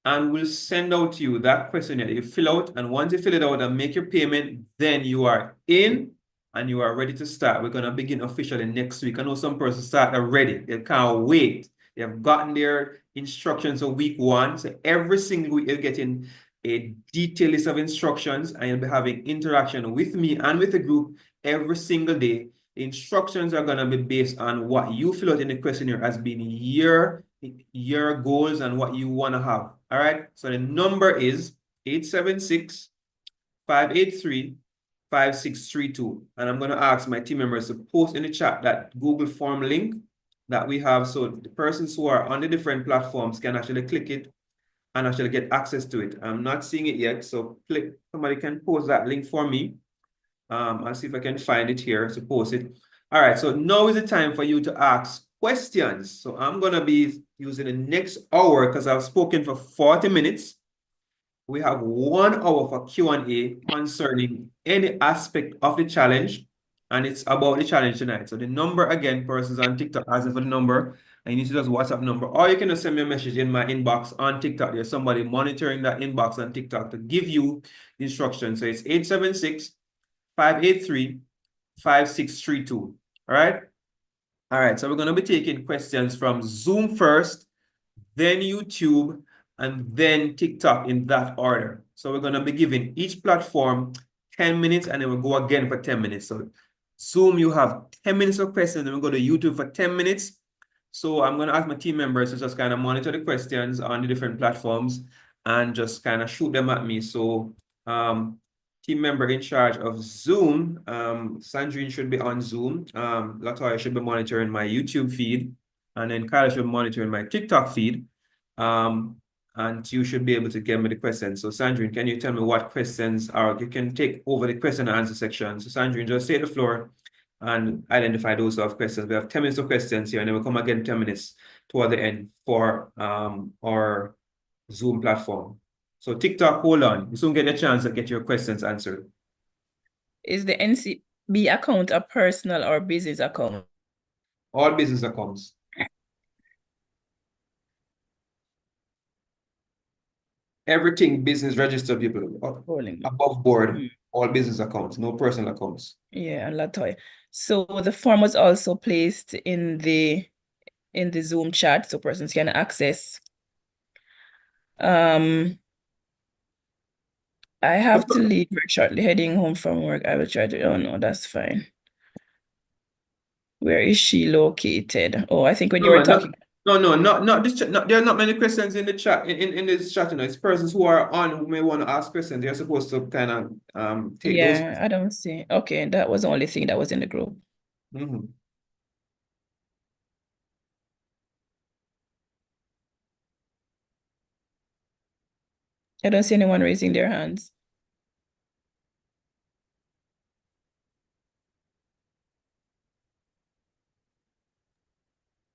And we'll send out to you that questionnaire you fill out. And once you fill it out and make your payment, then you are in and you are ready to start. We're going to begin officially next week. I know some persons start already. They can't wait. They have gotten their instructions of week 1. So every single week you're getting a detailed list of instructions and you'll be having interaction with me and with the group every single day. The instructions are going to be based on what you fill out in the questionnaire as being your goals and what you want to have. All right. So the number is 876-583-5632. And I'm going to ask my team members to post in the chat that Google form link that we have. So the persons who are on the different platforms can actually click it and actually get access to it. I'm not seeing it yet. So somebody can post that link for me. I'll see if I can find it here to post it. All right. So now is the time for you to ask questions. So I'm going to be using the next hour because I've spoken for 40 minutes. We have 1 hour for Q&A concerning any aspect of the challenge. And it's about the challenge tonight. So the number, again, persons on TikTok asking for the number. And you need to just WhatsApp number. Or you can just send me a message in my inbox on TikTok. There's somebody monitoring that inbox on TikTok to give you instructions. So it's 876-583-5632. All right? All right, so we're going to be taking questions from Zoom first, then YouTube, and then TikTok in that order. So we're going to be giving each platform 10 minutes, and then we'll go again for 10 minutes. So Zoom, you have 10 minutes of questions, and we'll go to YouTube for 10 minutes. So I'm going to ask my team members to just kind of monitor the questions on the different platforms and just kind of shoot them at me. So team member in charge of Zoom, Sandrine should be on Zoom. Latoya should be monitoring my YouTube feed. And then Kyle should be monitoring my TikTok feed. And you should be able to get me the questions. So Sandrine, can you tell me what questions are? You can take over the question and answer section. So Sandrine, just take the floor and identify those sort of questions. We have 10 minutes of questions here, and then we'll come again 10 minutes toward the end for our Zoom platform. So TikTok, hold on. You soon get a chance to get your questions answered. Is the NCB account a personal or business account? All business accounts. Everything business registered people above board, all business accounts, no personal accounts. Yeah, Latoya. So the form was also placed in the Zoom chat so persons can access. I have to leave very shortly, heading home from work. I will try to, oh no, that's fine. Where is she located? Oh, I think when you were talking. Not this chat. There are not many questions in the chat, in this chat, you know. It's persons who are on who may want to ask questions. They're supposed to kind of take those. Yeah, I don't see. Okay, that was the only thing that was in the group. I don't see anyone raising their hands.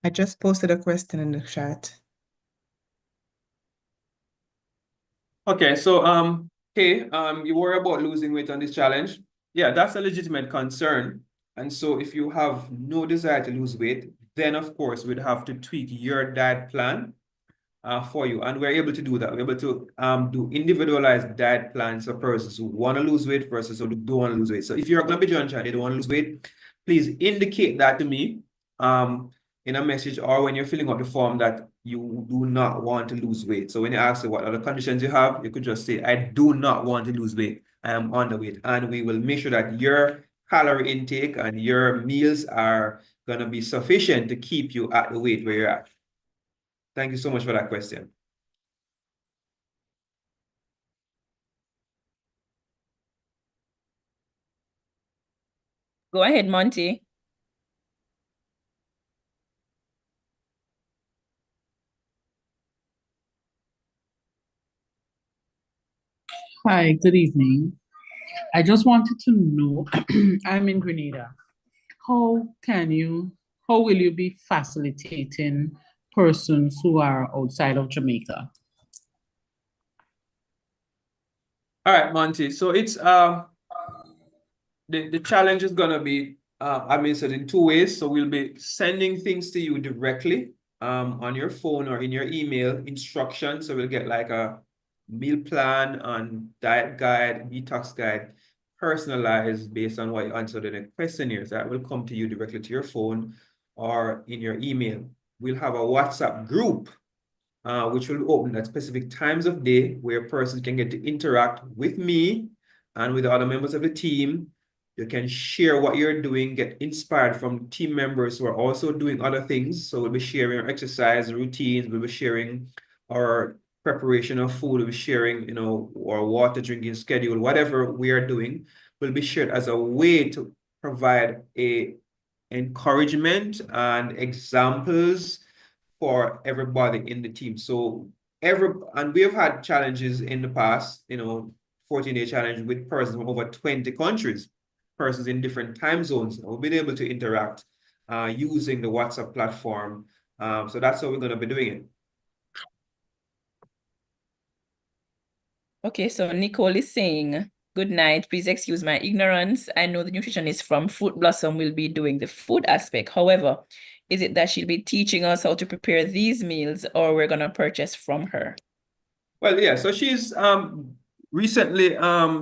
I just posted a question in the chat. Okay, so you worry about losing weight on this challenge. Yeah, that's a legitimate concern. And so if you have no desire to lose weight, then of course we'd have to tweak your diet plan. for you, and we're able to do that. We're able to do individualized diet plans for persons who want to lose weight versus who don't want to lose weight. So if you're going to be John Chan, you don't want to lose weight, please indicate that to me in a message, or when you're filling out the form, that you do not want to lose weight. So when you ask what other conditions you have, you could just say, I do not want to lose weight. I am underweight. And we will make sure that your calorie intake and your meals are going to be sufficient to keep you at the weight where you're at. Thank you so much for that question. Go ahead, Monty. Hi, good evening. I just wanted to know, I'm in Grenada. How will you be facilitating persons who are outside of Jamaica? All right, Monty. So it's the challenge is gonna be administered in two ways. So we'll be sending things to you directly on your phone or in your email instructions. So we'll get like a meal plan and diet guide, detox guide, personalized based on what you answered in the questionnaires. That will come to you directly to your phone or in your email. We'll have a WhatsApp group which will open at specific times of day where a person can get to interact with me and with the other members of the team. You can share what you're doing, get inspired from team members who are also doing other things. So we'll be sharing our exercise routines, we'll be sharing our preparation of food, we'll be sharing, our water drinking schedule, whatever we are doing will be shared as a way to provide a encouragement and examples for everybody in the team. So and we have had challenges in the past, 14-day challenge with persons from over 20 countries, persons in different time zones. We've been able to interact using the WhatsApp platform. So that's how we're going to be doing it. Okay, so Nicole is saying, good night. Please excuse my ignorance. I know the nutritionist from Fruit Blossom will be doing the food aspect. However, is it that she'll be teaching us how to prepare these meals, or we're going to purchase from her? Well, yeah, so she's recently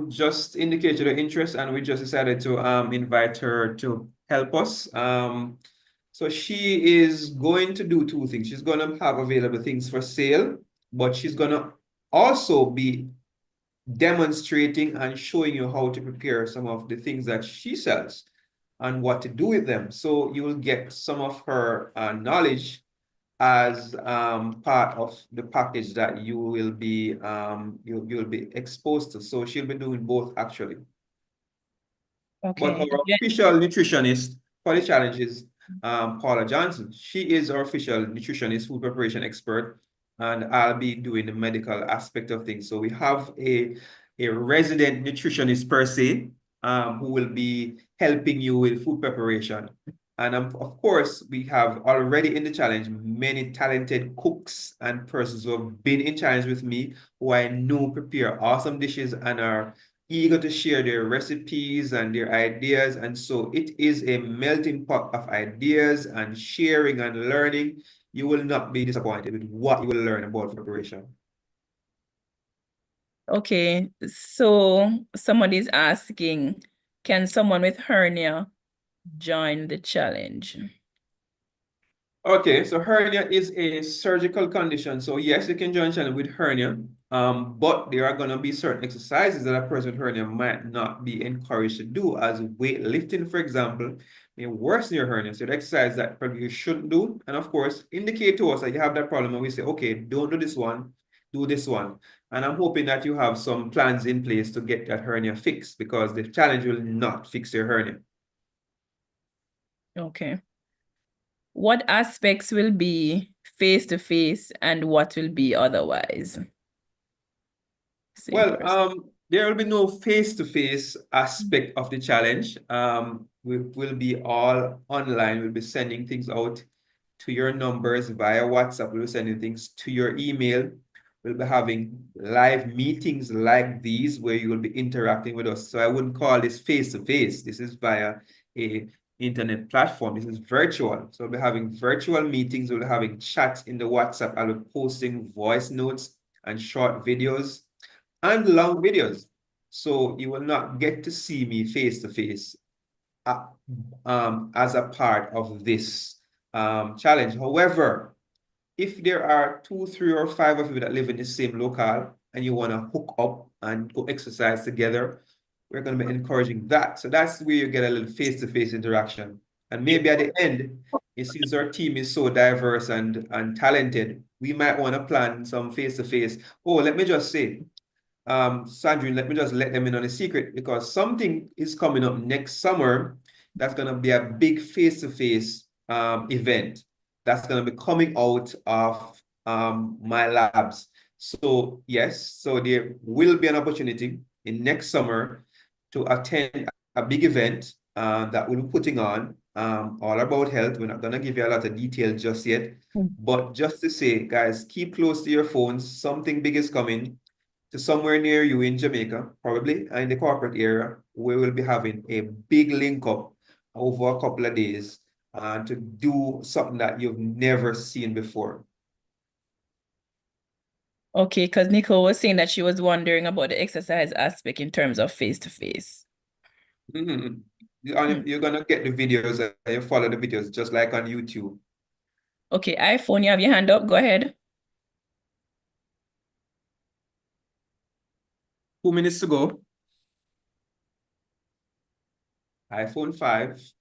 just indicated her interest, and we just decided to invite her to help us. So she is going to do two things. She's going to have available things for sale, but she's going to also be demonstrating and showing you how to prepare some of the things that she sells and what to do with them. So you will get some of her knowledge as part of the package that you will be you'll be exposed to. So she'll be doing both actually. Okay. But our official nutritionist for the challenge is Paula Johnson. She is our official nutritionist, food preparation expert, and I'll be doing the medical aspect of things. So we have a resident nutritionist per se, who will be helping you with food preparation. And of course, we have already in the challenge many talented cooks and persons who have been in challenge with me, who I know prepare awesome dishes and are eager to share their recipes and their ideas. And so it is a melting pot of ideas and sharing and learning. You will not be disappointed with what you will learn about preparation. Okay, so somebody's asking, can someone with hernia join the challenge? Okay, so hernia is a surgical condition. So yes, you can join challenge with hernia, but there are going to be certain exercises that a person with hernia might not be encouraged to do, as weightlifting, for example, may worsen your hernia. So the exercise that probably you shouldn't do, and of course, indicate to us that you have that problem, and we say, okay, don't do this one, do this one. And I'm hoping that you have some plans in place to get that hernia fixed, because the challenge will not fix your hernia. Okay. What aspects will be face-to-face and what will be otherwise? Well, there will be no face-to-face aspect of the challenge. We will be all online. We'll be sending things out to your numbers via WhatsApp. We'll be sending things to your email. We'll be having live meetings like these where you will be interacting with us. So I wouldn't call this face-to-face. This is via a internet platform. This is virtual. So we'll be having virtual meetings. We'll be having chats in the WhatsApp. I'll be posting voice notes and short videos and long videos. So you will not get to see me face to face as a part of this challenge. However, if there are 2, 3, or 5 of you that live in the same locale and you want to hook up and go exercise together, we're going to be encouraging that. So that's where you get a little face-to-face interaction. And maybe at the end, since our team is so diverse and talented, we might want to plan some face-to-face. Oh, let me just say, Sandrine, let me just let them in on a secret, because something is coming up next summer that's going to be a big face-to-face event that's going to be coming out of my labs. So yes, so there will be an opportunity in next summer to attend a big event that we'll be putting on, all about health. We're not going to give you a lot of detail just yet, but just to say, guys, keep close to your phones. Something big is coming to somewhere near you in Jamaica, probably in the corporate area. We will be having a big link up over a couple of days to do something that you've never seen before. Okay, because Nicole was saying that she was wondering about the exercise aspect in terms of face-to-face. You're gonna get the videos and you follow the videos just like on YouTube. Okay, iPhone, you have your hand up. Go ahead. 2 minutes to go. iPhone 5.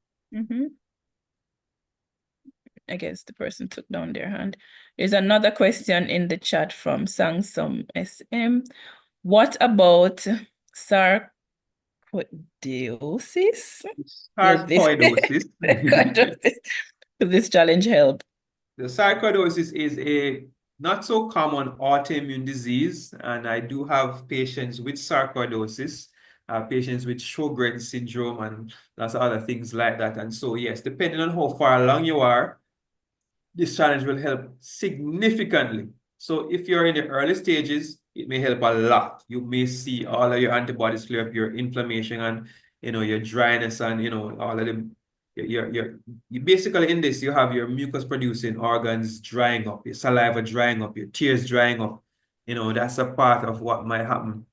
I guess the person took down their hand. There's another question in the chat from Sangsum SM. What about sarcoidosis? Sarcoidosis. Does this challenge help? The sarcoidosis is a not so common autoimmune disease, and I do have patients with sarcoidosis, patients with Sjogren's syndrome, and lots of other things like that. And so, yes, depending on how far along you are, this challenge will help significantly. So if you're in the early stages, it may help a lot. You may see all of your antibodies clear up, your inflammation and your dryness and all of them. You basically in this, you have your mucus producing organs drying up, your saliva drying up, your tears drying up. That's a part of what might happen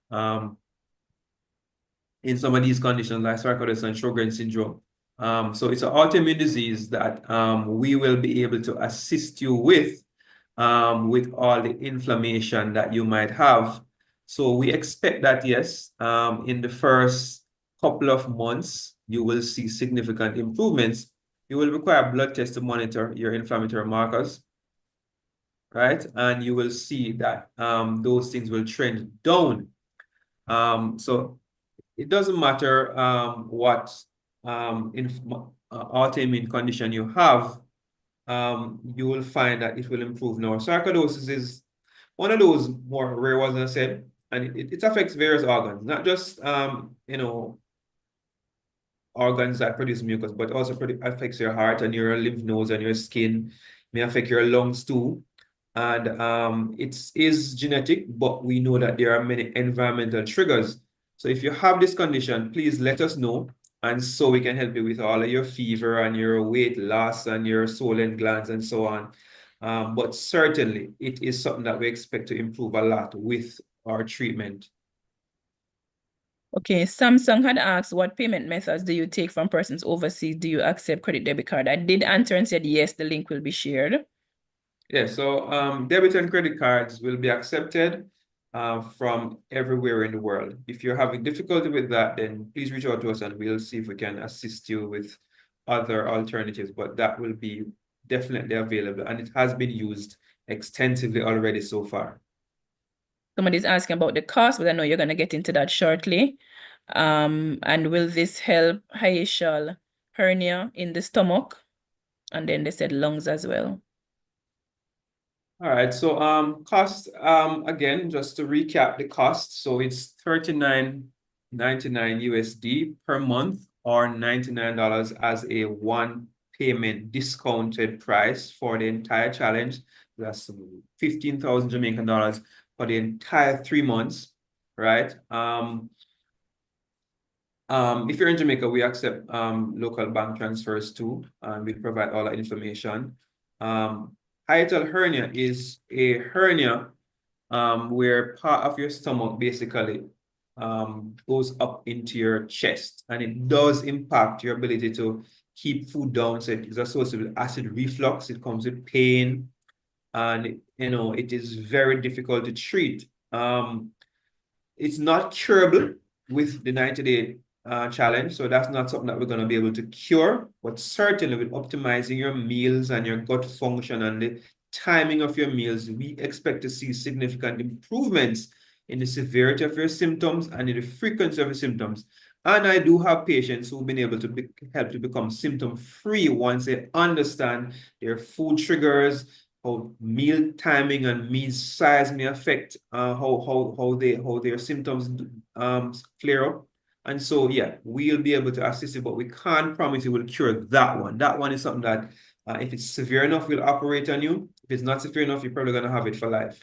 in some of these conditions like sarcoidosis and Sjogren's syndrome. So it's an autoimmune disease that we will be able to assist you with all the inflammation that you might have. So we expect that, yes, in the first couple of months, you will see significant improvements. You will require blood tests to monitor your inflammatory markers, right? And you will see that those things will trend down. So it doesn't matter what autoimmune condition you have, you will find that it will improve. Now, sarcoidosis is one of those more rare ones, as I said, and it affects various organs, not just organs that produce mucus, but also affects your heart and your lymph nodes and your skin, may affect your lungs too. And it is genetic, but we know that there are many environmental triggers. So if you have this condition, please let us know. And so we can help you with all of your fever and your weight loss and your swollen glands and so on. But certainly it is something that we expect to improve a lot with our treatment. Okay, Samsung had asked, what payment methods do you take from persons overseas? Do you accept credit debit card? I did answer and said, yes, the link will be shared. Yeah, so debit and credit cards will be accepted from everywhere in the world. If you're having difficulty with that, then please reach out to us and we'll see if we can assist you with other alternatives, but that will be definitely available and it has been used extensively already so far. Somebody's asking about the cost, but I know you're going to get into that shortly. And will this help hiatal hernia in the stomach? And then they said lungs as well. All right, so cost, again, just to recap the cost. So it's $39.99 USD per month or $99 as a one payment discounted price for the entire challenge. That's 15,000 Jamaican dollars for the entire 3 months, right? If you're in Jamaica, we accept local bank transfers too, and we provide all that information. Hiatal hernia is a hernia where part of your stomach basically goes up into your chest, and it does impact your ability to keep food down. So it is associated with acid reflux. It comes with pain, and it is very difficult to treat. It's not curable with the 90-day challenge, so that's not something that we're going to be able to cure, but certainly with optimizing your meals and your gut function and the timing of your meals, we expect to see significant improvements in the severity of your symptoms and in the frequency of your symptoms. And I do have patients who've been able to help to become symptom-free once they understand their food triggers, how meal timing and meal size may affect how their symptoms flare up. And so, yeah, we'll be able to assist you, but we can't promise you we'll cure that one. That one is something that if it's severe enough, we'll operate on you. If it's not severe enough, you're probably going to have it for life.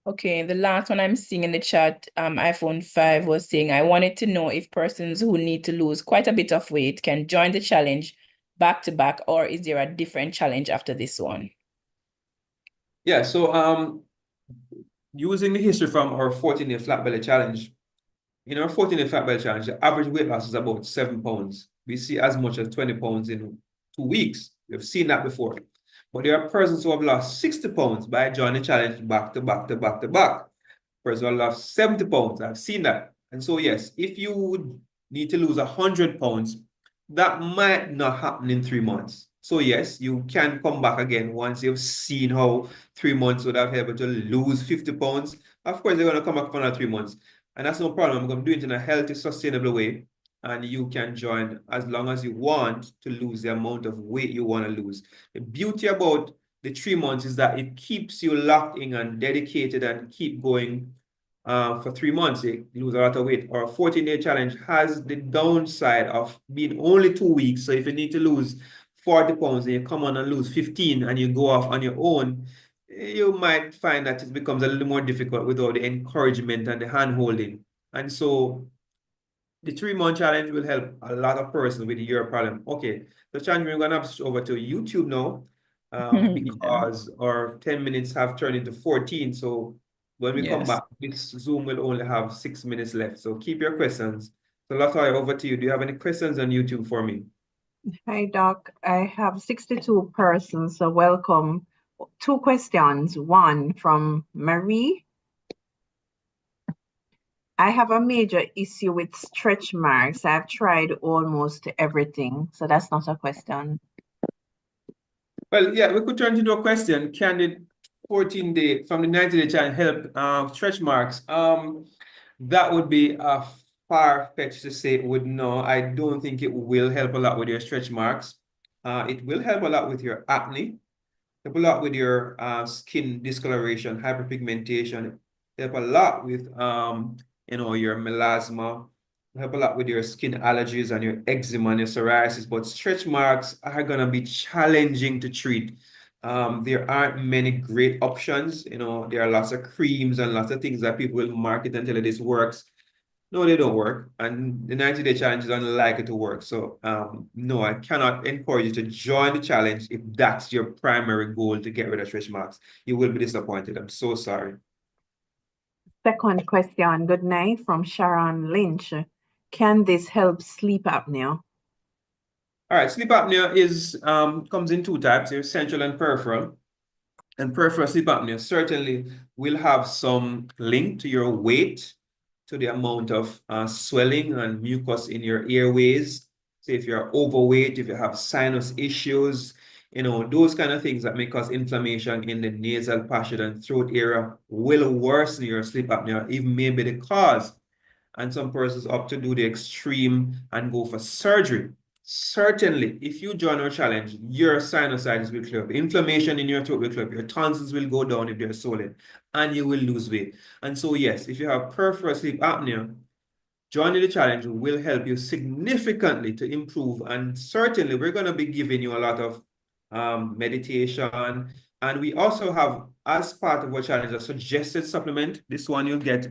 Okay, the last one I'm seeing in the chat, iPhone 5 was saying, I wanted to know if persons who need to lose quite a bit of weight can join the challenge back to back, or is there a different challenge after this one? Yeah, so using the history from our 14-day flat belly challenge, in our 14-day flat belly challenge, the average weight loss is about 7 pounds. We see as much as 20 pounds in 2 weeks. We've seen that before. But there are persons who have lost 60 pounds by joining the challenge back to back to back to back. Persons who have lost 70 pounds, I've seen that. And so, yes, if you would need to lose 100 pounds, that might not happen in 3 months. So, yes, you can come back again once you've seen how 3 months would have helped to lose 50 pounds. Of course, they're going to come back for another 3 months. And that's no problem. I'm going to do it in a healthy, sustainable way. And you can join as long as you want to lose the amount of weight you want to lose. The beauty about the 3 months is that it keeps you locked in and dedicated and keep going for 3 months. You lose a lot of weight. Our 14-day challenge has the downside of being only 2 weeks. So if you need to lose 40 pounds and you come on and lose 15 and you go off on your own, you might find that it becomes a little more difficult without the encouragement and the hand-holding. And so the 3-month challenge will help a lot of persons with your problem. Okay, the challenge we're going to have to switch over to YouTube now because our 10 minutes have turned into 14. So when we come back, this Zoom will only have 6 minutes left. So keep your questions. So Latoya, over to you. Do you have any questions on YouTube for me? Hi, Doc. I have 62 persons, so welcome. 2 questions. One from Marie. I have a major issue with stretch marks. I've tried almost everything, so that's not a question. Well, yeah, we could turn it into a question. Can the 14-day from the 90-day challenge help stretch marks? That would be a far-fetched to say it would. No, I don't think it will help a lot with your stretch marks. It will help a lot with your acne, help a lot with your skin discoloration, hyperpigmentation, help a lot with your melasma, help a lot with your skin allergies and your eczema and your psoriasis. But stretch marks are going to be challenging to treat. There aren't many great options. There are lots of creams and lots of things that people will market and tell you this works. No, they don't work. And the 90-day challenge is unlikely to work. So no, I cannot encourage you to join the challenge if that's your primary goal to get rid of stretch marks. You will be disappointed. I'm so sorry. Second question. Good night from Sharon Lynch. Can this help sleep apnea? All right, sleep apnea comes in 2 types. There's central and peripheral. And peripheral sleep apnea certainly will have some link to your weight, to the amount of swelling and mucus in your airways. So if you're overweight, if you have sinus issues, those kind of things that may cause inflammation in the nasal passage and throat area will worsen your sleep apnea, even maybe the cause. And some persons opt to do the extreme and go for surgery. Certainly, if you join our challenge, your sinusitis will clear up. Inflammation in your throat will clear up. Your tonsils will go down if they're swollen, and you will lose weight. And so, yes, if you have peripheral sleep apnea, joining the challenge will help you significantly to improve. And certainly, we're going to be giving you a lot of meditation. And we also have, as part of our challenge, a suggested supplement. This one you'll get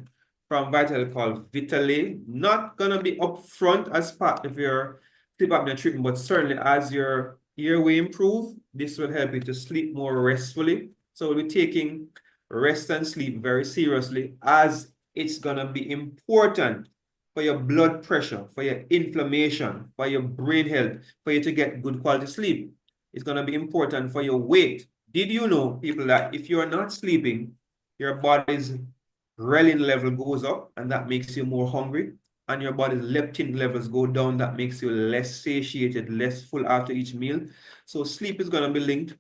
from Vital called Vitale. Not gonna be upfront as part of your sleep apnea treatment, but certainly as your airway improve, this will help you to sleep more restfully. So we'll be taking rest and sleep very seriously, as it's gonna be important for your blood pressure, for your inflammation, for your brain health, for you to get good quality sleep. It's gonna be important for your weight. Did you know, people, that if you are not sleeping, your body's ghrelin level goes up, and that makes you more hungry, and your body's leptin levels go down, that makes you less satiated, less full after each meal. So sleep is going to be linked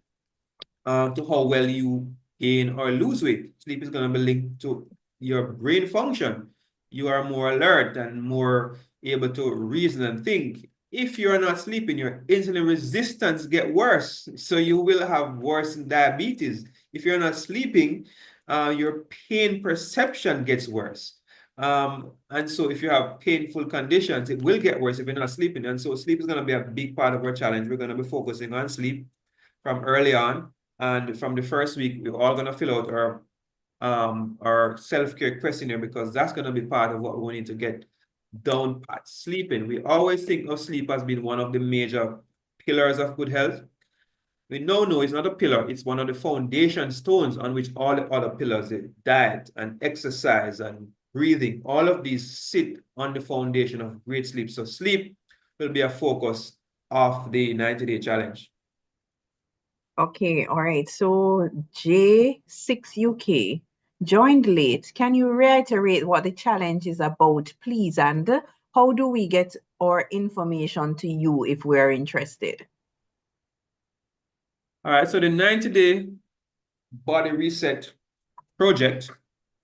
to how well you gain or lose weight. Sleep is going to be linked to your brain function. You are more alert and more able to reason and think. If you're not sleeping, your insulin resistance get worse. So you will have worse diabetes. If you're not sleeping, your pain perception gets worse. And so if you have painful conditions, it will get worse if you're not sleeping. And so sleep is going to be a big part of our challenge. We're going to be focusing on sleep from early on. And from the first week, we're all going to fill out our self-care questionnaire, because that's going to be part of what we need to get down pat. Sleeping. We always think of sleep as being one of the major pillars of good health. We now know it's not a pillar, it's one of the foundation stones on which all the other pillars, the diet and exercise and breathing, all of these sit on the foundation of great sleep. So sleep will be a focus of the 90-day challenge. Okay, all right. So J6UK joined late. Can you reiterate what the challenge is about, please? And how do we get our information to you if we're interested? All right, so the 90-day body reset project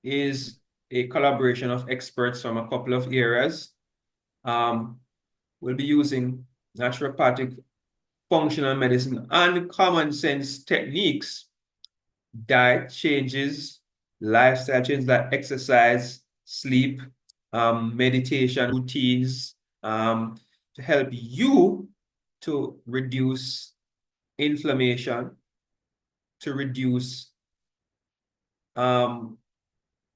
is a collaboration of experts from a couple of areas. We'll be using naturopathic, functional medicine, and common sense techniques, diet changes, lifestyle changes like exercise, sleep, meditation routines, to help you to reduce inflammation, to reduce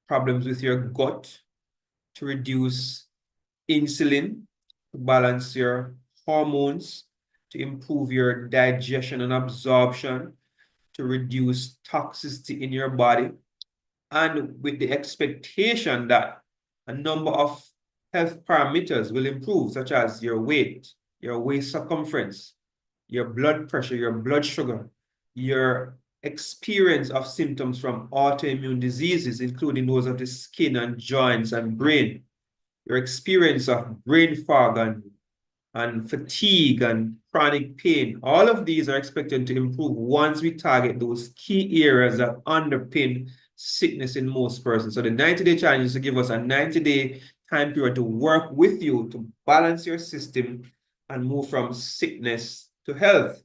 problems with your gut, to reduce insulin, to balance your hormones, to improve your digestion and absorption, to reduce toxicity in your body, and with the expectation that a number of health parameters will improve, such as your weight, your waist circumference, your blood pressure, your blood sugar, your experience of symptoms from autoimmune diseases, including those of the skin and joints and brain, your experience of brain fog and fatigue and chronic pain. All of these are expected to improve once we target those key areas that underpin sickness in most persons. So the 90-day challenge is to give us a 90-day time period to work with you to balance your system and move from sickness to health.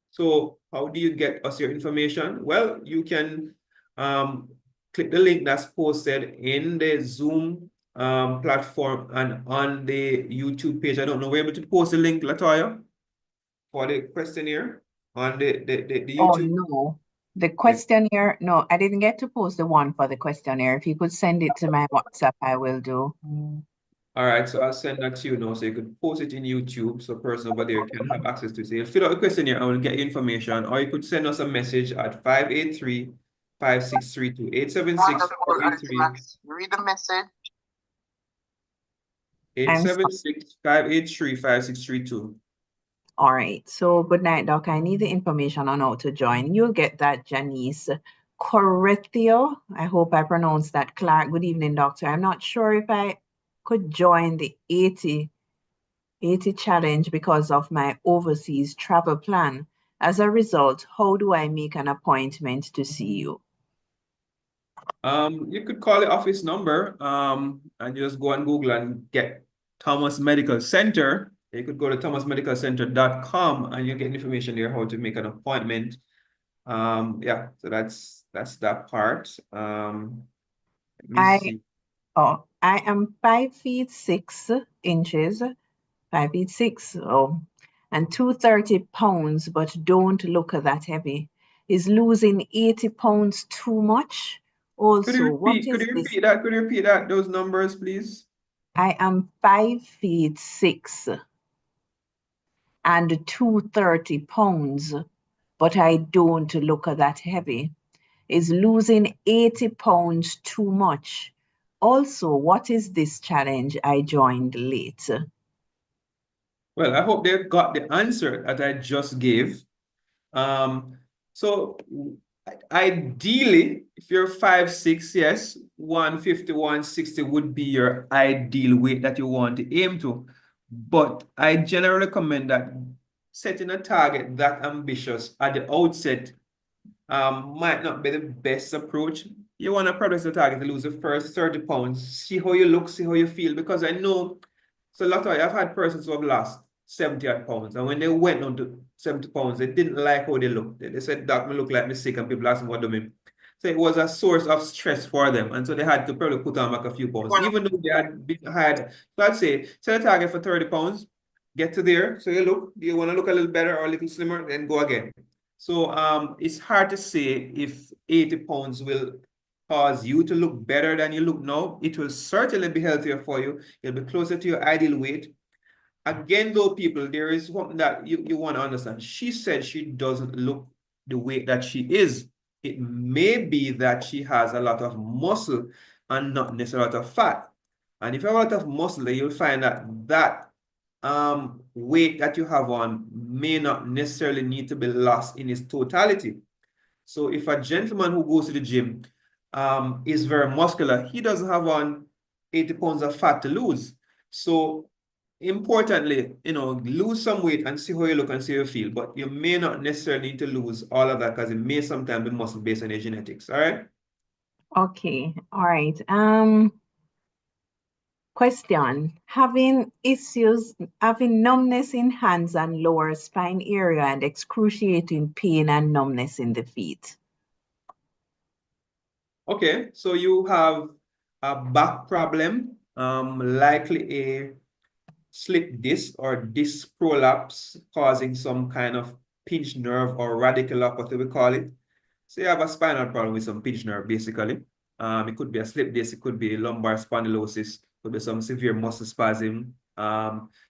So how do you get us your information? Well, you can click the link that's posted in the Zoom platform and on the YouTube page. I don't know, we're able to post the link, Latoya, for the questionnaire on the Oh, YouTube. no. The questionnaire, no, I didn't get to post the one for the questionnaire. If you could send it to my WhatsApp, I will do. All right, so I'll send that to you now, so you could post it in YouTube, so a person over there can have access to it. So you'll fill out the questionnaire and we'll get you information, or you could send us a message at 583-5632, 876-583. Read the message. 876-583-5632. All right. So good night, Doc. I need the information on how to join. You'll get that, Janice Corretio. I hope I pronounced that. Clark, good evening, doctor. I'm not sure if I could join the 80 challenge because of my overseas travel plan. As a result, how do I make an appointment to see you? You could call the office number and just go on Google and get Thomas Medical Center. You could go to thomasmedicalcenter.com and you get information there how to make an appointment. Yeah, so that's that part. Let me see. I am 5'6" 5'6", and 230 pounds, but don't look that heavy. Is losing 80 pounds too much, Also, what Could is you this? repeat that? Could you repeat that, those numbers, please? I am 5'6" and 230 pounds, but I don't look that heavy. Is losing 80 pounds too much? Also, what is this challenge? I joined late. Well, I hope they got the answer that I just gave. So ideally, if you're 5'6", yes, 150, 160 would be your ideal weight that you want to aim to. But I generally recommend that setting a target that ambitious at the outset might not be the best approach. You want to progress the target to lose the first 30 pounds, see how you look, see how you feel, because I know so a lot of I've had persons who have lost 70 odd pounds, and when they went on to 70 pounds, they didn't like how they looked. They said, "Doc, me look like me sick," and people asked me what do me. So it was a source of stress for them, and so they had to probably put on back a few pounds, even though they had. So I'd say set a target for 30 pounds, get to there. So you look, you want to look a little better or a little slimmer, then go again. So it's hard to say if 80 pounds will cause you to look better than you look now. It will certainly be healthier for you. You'll be closer to your ideal weight. Again, though, people, there is something that you want to understand. She said she doesn't look the weight that she is. It may be that she has a lot of muscle and not necessarily a lot of fat. And if you have a lot of muscle, then you'll find that weight that you have on may not necessarily need to be lost in its totality. So if a gentleman who goes to the gym is very muscular, he doesn't have on 80 pounds of fat to lose. So importantly, lose some weight and see how you look and see how you feel. But you may not necessarily need to lose all of that because it may sometimes be muscle based on your genetics. All right. Okay, all right. Question. Having numbness in hands and lower spine area and excruciating pain and numbness in the feet. Okay, so you have a back problem, likely a slip disc or disc prolapse causing some kind of pinched nerve or radiculopathy, we call it. So you have a spinal problem with some pinched nerve, basically. It could be a slip disc, it could be lumbar spondylosis, could be some severe muscle spasm.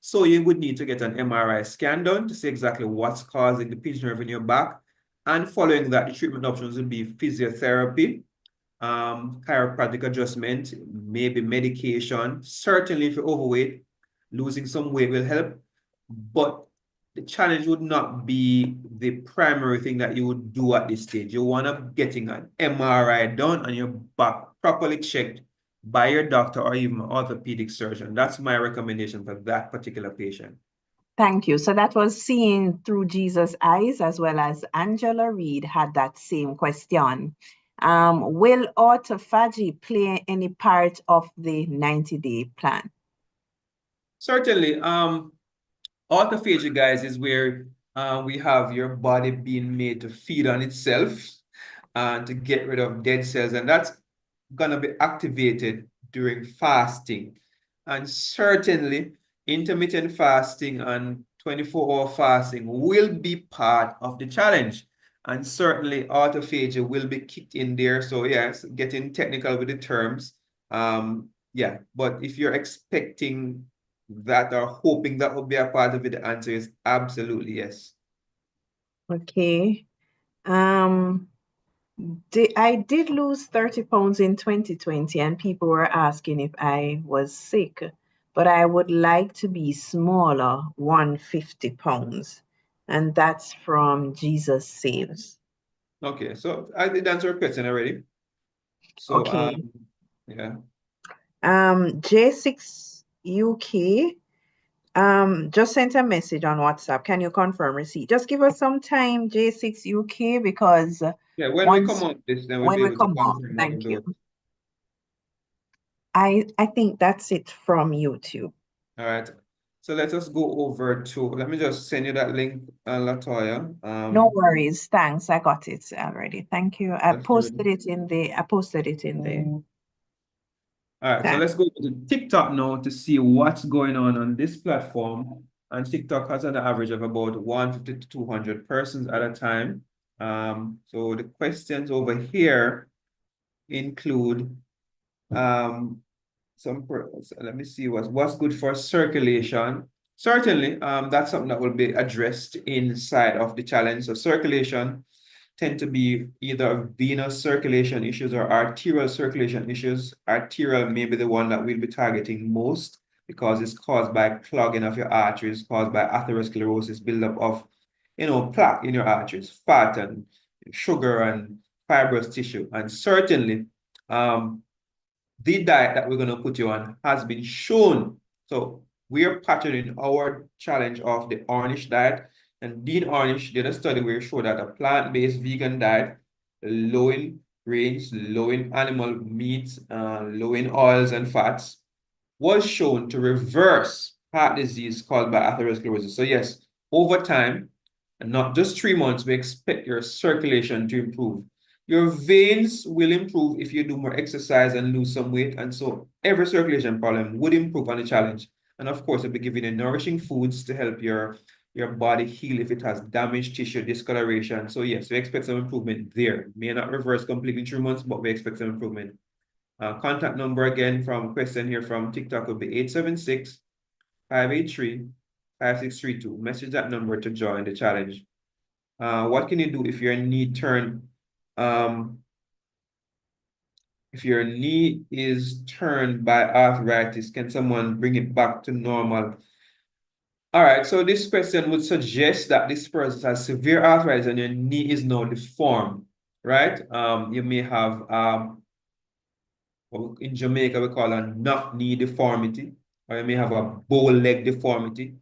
So you would need to get an MRI scan done to see exactly what's causing the pinched nerve in your back. And following that, the treatment options would be physiotherapy, chiropractic adjustment, maybe medication. Certainly, if you're overweight, losing some weight will help. But the challenge would not be the primary thing that you would do at this stage. You want to getting an MRI done on your back, properly checked by your doctor or even an orthopedic surgeon. That's my recommendation for that particular patient. Thank you. So that was Seeing Through Jesus' Eyes, as well as Angela Reed had that same question. Will autophagy play any part of the 90-day plan? Certainly. Autophagy, guys, is where we have your body being made to feed on itself and to get rid of dead cells. And that's going to be activated during fasting. And certainly, intermittent fasting and 24-hour fasting will be part of the challenge. And certainly, autophagy will be kicked in there. So, yes, getting technical with the terms. Yeah, but if you're expecting that or hoping that will be a part of it, the answer is absolutely yes. Okay. I did lose 30 pounds in 2020, and people were asking if I was sick, but I would like to be smaller, 150 pounds. And that's from Jesus Saves. Okay, so I did answer your question already. So, Okay. yeah. J6 UK just sent a message on WhatsApp. Can you confirm receipt? Just give us some time, J6 UK, because Yeah, when we come on this, then we'll be able to confirm thank you. those. I think that's it from YouTube. All right. So let us go over to, let me just send you that link, Latoya. No worries. Thanks. I got it already. Thank you. I That's posted really- it in the All right, so chat. let's go to TikTok now to see what's going on this platform. And TikTok has an average of about 150 to 200 persons at a time. So the questions over here include let me see what's good for circulation. Certainly, that's something that will be addressed inside of the challenge. So circulation tend to be either venous circulation issues or arterial circulation issues. Arterial may be the one that we'll be targeting most because it's caused by clogging of your arteries, caused by atherosclerosis, buildup of, plaque in your arteries, fat and sugar and fibrous tissue. And certainly, the diet that we're going to put you on has been shown. So we are patterning our challenge of the Ornish diet. And Dean Ornish did a study where he showed that a plant-based vegan diet, low in grains, low in animal meats, low in oils and fats, was shown to reverse heart disease caused by atherosclerosis. So yes, over time, and not just 3 months, we expect your circulation to improve. Your veins will improve if you do more exercise and lose some weight. And so every circulation problem would improve on the challenge. And of course, we'll be giving you nourishing foods to help your body heal if it has damaged tissue, discoloration. So yes, we expect some improvement there. May not reverse completely in 3 months, but we expect some improvement. Contact number again from question here from TikTok will be 876-583-5632. Message that number to join the challenge. What can you do if your knee if your knee is turned by arthritis? Can someone bring it back to normal? All right, so this question would suggest that this person has severe arthritis and your knee is now deformed, right? You may have what in Jamaica we call a knock knee deformity, or you may have a bow leg deformity.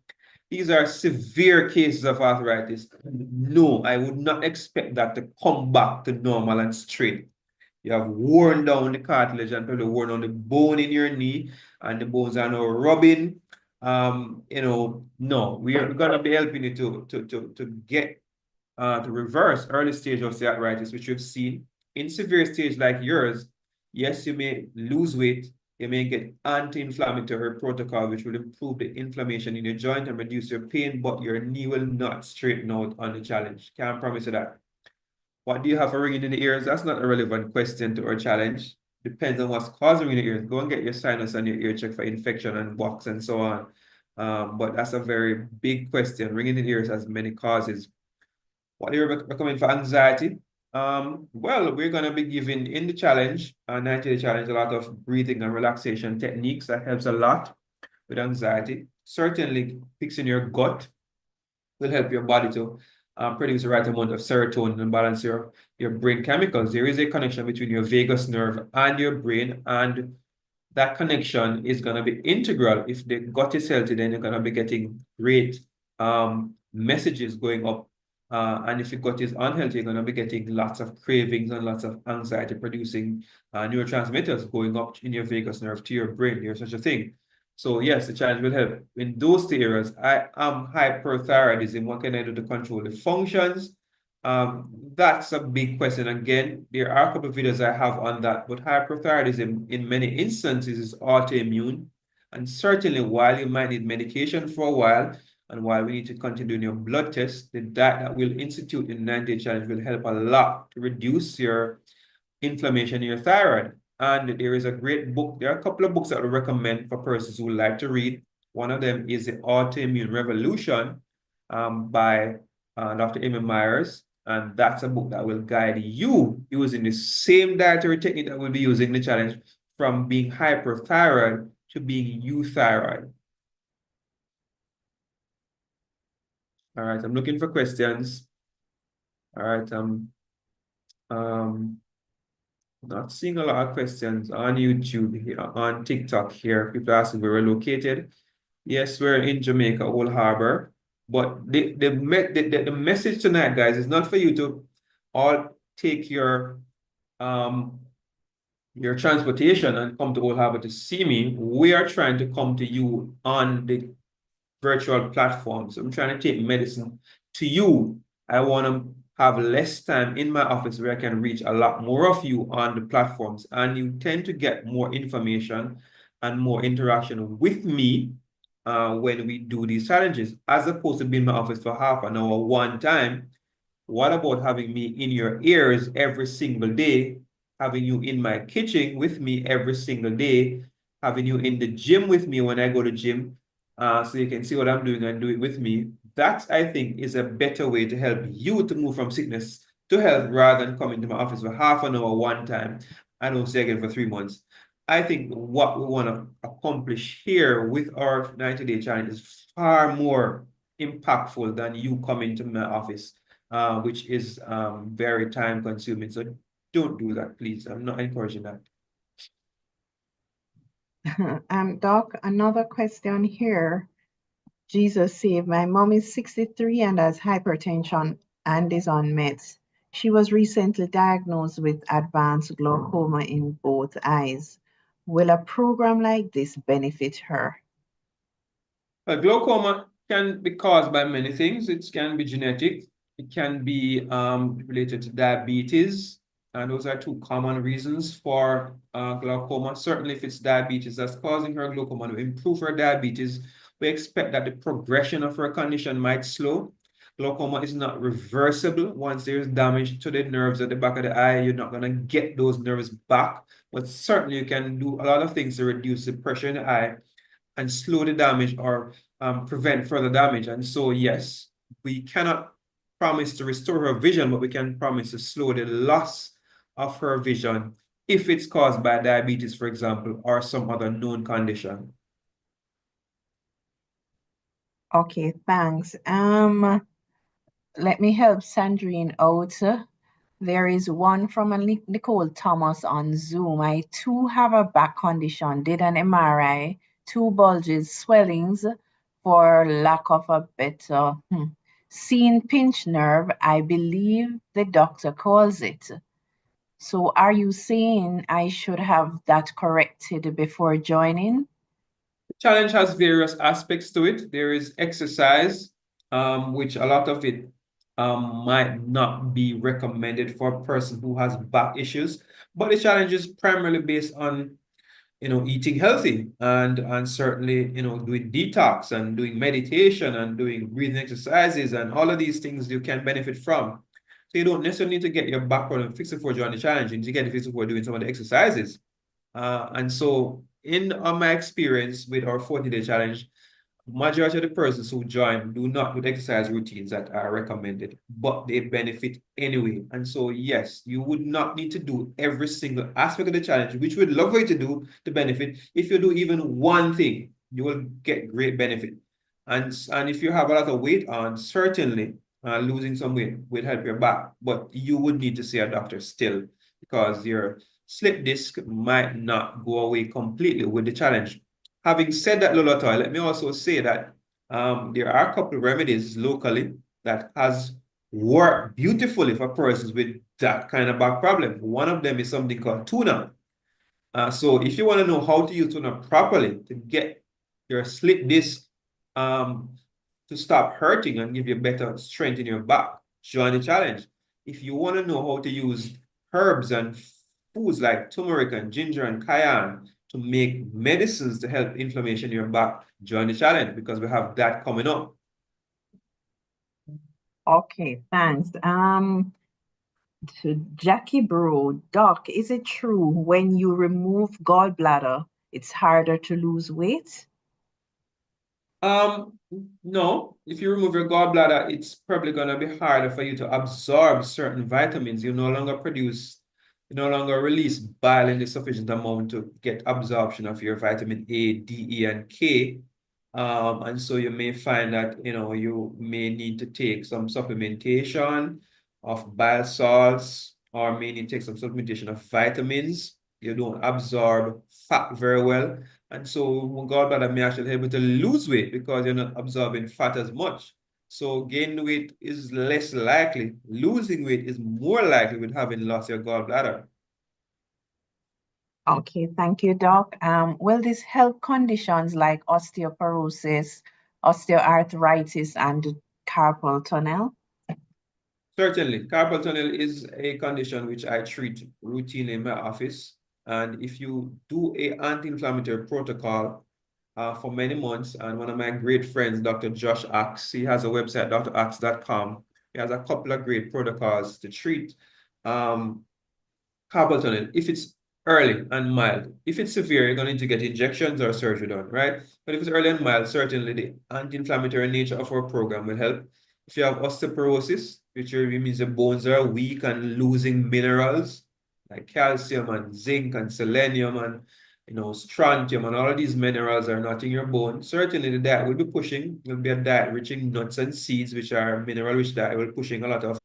These are severe cases of arthritis. No, I would not expect that to come back to normal and straight. You have worn down the cartilage and probably worn down the bone in your knee, and the bones are now rubbing. No, we are gonna be helping you to get to reverse early stage osteoarthritis, which you've seen. In severe stage like yours, yes, you may lose weight, you may get anti-inflammatory protocol, which will improve the inflammation in your joint and reduce your pain, but your knee will not straighten out on the challenge. Can't promise you that. What do you have for ringing in the ears? That's not a relevant question to our challenge. Depends on what's causing ringing in the ears. Go and get your sinus and your ear check for infection and box and so on. But that's a very big question. Ringing in the ears has many causes. What do you recommend for anxiety? Well, we're going to be giving in the challenge, 90-day challenge, a lot of breathing and relaxation techniques that helps a lot with anxiety. Certainly, fixing your gut will help your body to produce the right amount of serotonin and balance your brain chemicals. There is a connection between your vagus nerve and your brain, and that connection is going to be integral. If the gut is healthy, then you're going to be getting great messages going up. And if your gut is unhealthy, you're going to be getting lots of cravings and lots of anxiety producing neurotransmitters going up in your vagus nerve to your brain. There's such a thing. So yes, the challenge will help. In those two areas, I am hyperthyroidism. What can I do to control the functions? That's a big question. Again, there are a couple of videos I have on that, but hyperthyroidism in many instances is autoimmune. And certainly while you might need medication for a while, and while we need to continue your blood test, the diet that we'll institute in 90-day challenge will help a lot to reduce your inflammation in your thyroid. And there is a great book. There are a couple of books that I would recommend for persons who would like to read. One of them is The Autoimmune Revolution by Dr. Amy Myers. And that's a book that will guide you using the same dietary technique that we'll be using in the challenge from being hyperthyroid to being euthyroid. All right, I'm looking for questions. All right, not seeing a lot of questions on YouTube here, on TikTok here. People asking where we're located. Yes, we're in Jamaica, Old Harbor. But the message tonight, guys, is not for you to all take your transportation and come to Old Harbor to see me. We are trying to come to you on the virtual platforms. I'm trying to take medicine to you. I want to have less time in my office where I can reach a lot more of you on the platforms, and you tend to get more information and more interaction with me when we do these challenges, as opposed to being in my office for half an hour one time. What about having me in your ears every single day having you in my kitchen with me every single day, having you in the gym with me when I go to gym, so you can see what I'm doing and do it with me. That, I think, is a better way to help you to move from sickness to health rather than coming to my office for half an hour one time. I don't see again for 3 months. I think what we want to accomplish here with our 90-day challenge is far more impactful than you coming to my office, which is very time consuming. So don't do that, please. I'm not encouraging that. Doc, another question here. Jesus saved. My mom is 63 and has hypertension and is on meds. She was recently diagnosed with advanced glaucoma in both eyes. Will a program like this benefit her? Glaucoma can be caused by many things. It can be genetic. It can be related to diabetes. And those are two common reasons for glaucoma. Certainly, if it's diabetes that's causing her glaucoma, to improve her diabetes, we expect that the progression of her condition might slow. Glaucoma is not reversible. Once there's damage to the nerves at the back of the eye, you're not going to get those nerves back. But certainly, you can do a lot of things to reduce the pressure in the eye and slow the damage or prevent further damage. And so, yes, we cannot promise to restore her vision, but we can promise to slow the loss of her vision if it's caused by diabetes, for example, or some other known condition. Okay, thanks. Let me help Sandrine out. There is one from a Nicole Thomas on Zoom. I too have a back condition, did an MRI, two bulges, swellings, for lack of a better, seen pinched nerve, I believe the doctor calls it. So are you saying I should have that corrected before joining? The challenge has various aspects to it. There is exercise, which a lot of it might not be recommended for a person who has back issues, but the challenge is primarily based on eating healthy and certainly, doing detox and doing meditation and doing breathing exercises and all of these things you can benefit from. So you don't necessarily need to get your back problem fixed before joining the challenge. You need to get it fixed before doing some of the exercises. And so in my experience with our 40-day challenge, majority of the persons who join do not do the exercise routines that are recommended, but they benefit anyway. And so, yes, you would not need to do every single aspect of the challenge, which we'd love for you to do to benefit. If you do even one thing, you will get great benefit. And if you have a lot of weight on, certainly losing some weight will help your back, but you would need to see a doctor still because your slip disc might not go away completely with the challenge. Having said that, Lolotoy, let me also say that there are a couple of remedies locally that has worked beautifully for persons with that kind of back problem. One of them is something called tuna. So if you want to know how to use tuna properly to get your slip disc to stop hurting and give you better strength in your back, join the challenge. If you want to know how to use herbs and foods like turmeric and ginger and cayenne to make medicines to help inflammation in your back, join the challenge because we have that coming up. Okay, thanks. To Jackie Bro, Doc, is it true when you remove gallbladder, it's harder to lose weight? No. If you remove your gallbladder, it's probably going to be harder for you to absorb certain vitamins. You no longer release bile in the sufficient amount to get absorption of your vitamin A, D, E, and K. And so you may find that, you may need to take some supplementation of bile salts or may need to take some supplementation of vitamins. You don't absorb fat very well. And so gallbladder may actually help you to lose weight because you're not absorbing fat as much. So gaining weight is less likely. Losing weight is more likely with having lost your gallbladder. Okay, thank you, Doc. Will these health conditions like osteoporosis, osteoarthritis, and carpal tunnel? Certainly. Carpal tunnel is a condition which I treat routinely in my office. And if you do an anti-inflammatory protocol for many months, and one of my great friends, Dr. Josh Axe, he has a website, draxe.com. He has a couple of great protocols to treat carpal tunnel if it's early and mild. If it's severe, you're going to need to get injections or surgery done, right? But if it's early and mild, certainly the anti-inflammatory nature of our program will help. If you have osteoporosis, which means the bones are weak and losing minerals like calcium and zinc and selenium and strontium and all of these minerals are not in your bone, certainly the diet will be a diet rich in nuts and seeds, which are mineral-rich diet. We're pushing a lot of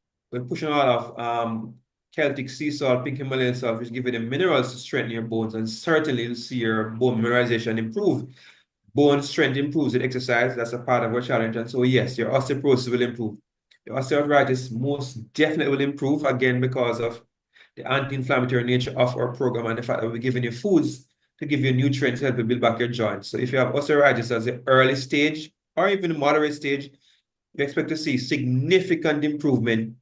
Celtic sea salt, pink Himalayan salt, which give you the minerals to strengthen your bones, and certainly you'll see your bone mineralization improve. Bone strength improves with exercise. That's a part of our challenge. And so, yes, your osteoporosis will improve. Your osteoarthritis most definitely will improve, again, because of the anti-inflammatory nature of our program and the fact that we're giving you foods to give you nutrients to help you build back your joints. So if you have osteoarthritis as the early stage or even the moderate stage, you expect to see significant improvement.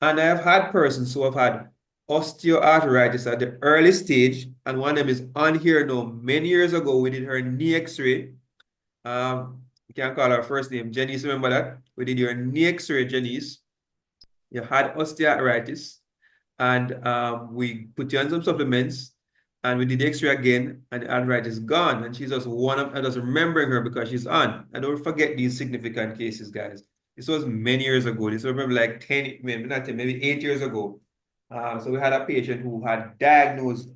And I have had persons who have had osteoarthritis at the early stage, and one of them is on here now. Many years ago, we did her knee x-ray. You can call her first name, Janice, remember that? We did your knee x-ray, Janice. You had osteoarthritis, and we put you on some supplements, and we did the x-ray again, and the arthritis is gone. And she's just I was remembering her because she's on. I don't forget these significant cases, guys. This was many years ago. This was probably like 10, maybe not 10, maybe 8 years ago. So we had a patient who had diagnosed,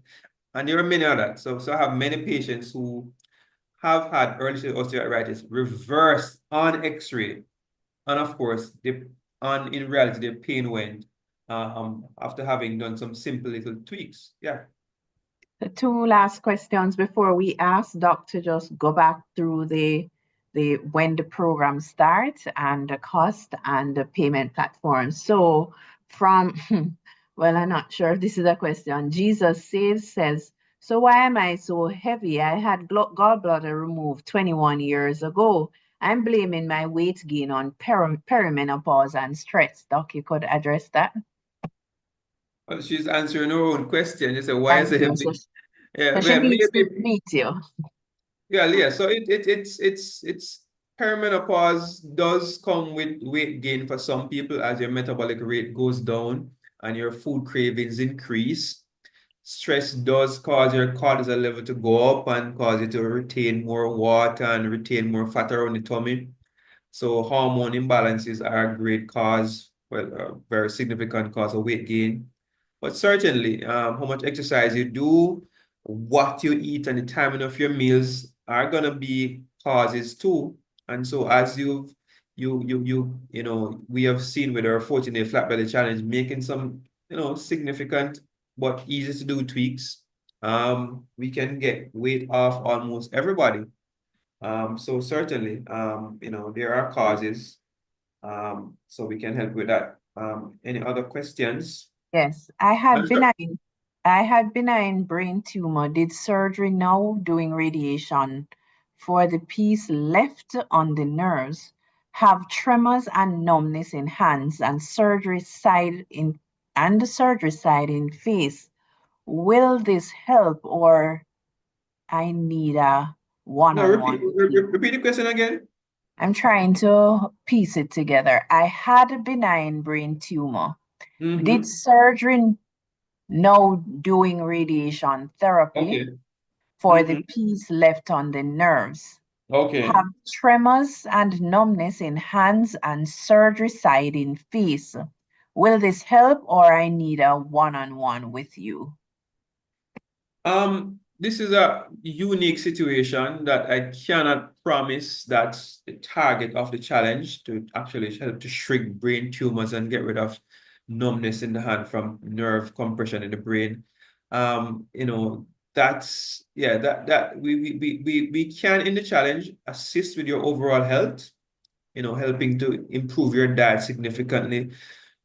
and there are many of that. So I have many patients who have had early stage osteoarthritis reversed on x-ray. And of course, in reality, the pain went after having done some simple little tweaks. Yeah. The two last questions before we ask Doc to just go back through the when the program starts and the cost and the payment platform. So from, well, I'm not sure if this is a question. Jesus says, so why am I so heavy? I had gallbladder removed 21 years ago. I'm blaming my weight gain on perimenopause and stress. Doc, you could address that? Well, she's answering her own question. You say, why is Thank it you. heavy? Yeah, So she well, needs to maybe. meet you. Yeah. So it's perimenopause does come with weight gain for some people as your metabolic rate goes down and your food cravings increase. Stress does cause your cortisol level to go up and cause you to retain more water and retain more fat around the tummy. So hormone imbalances are a great cause, well, a very significant cause of weight gain. But certainly, how much exercise you do, what you eat, and the timing of your meals are gonna be causes too. And so, as we have seen with our 14-day flat belly challenge, making some significant but easy to do tweaks, we can get weight off almost everybody. So certainly, there are causes, so we can help with that. Any other questions? Yes, I had benign brain tumor, did surgery now, doing radiation for the piece left on the nerves, have tremors and numbness in hands and the surgery side in face. Will this help or I need a No, one-on-one with you? repeat the question again. I'm trying to piece it together. I had a benign brain tumor. Did surgery now doing radiation therapy Okay. for the piece left on the nerves. Okay. Have tremors and numbness in hands and surgery side in face. Will this help or I need a one-on-one with you? This is a unique situation that I cannot promise that's the target of the challenge to actually help to shrink brain tumors and get rid of numbness in the hand from nerve compression in the brain. That's that we can in the challenge assist with your overall health, helping to improve your diet significantly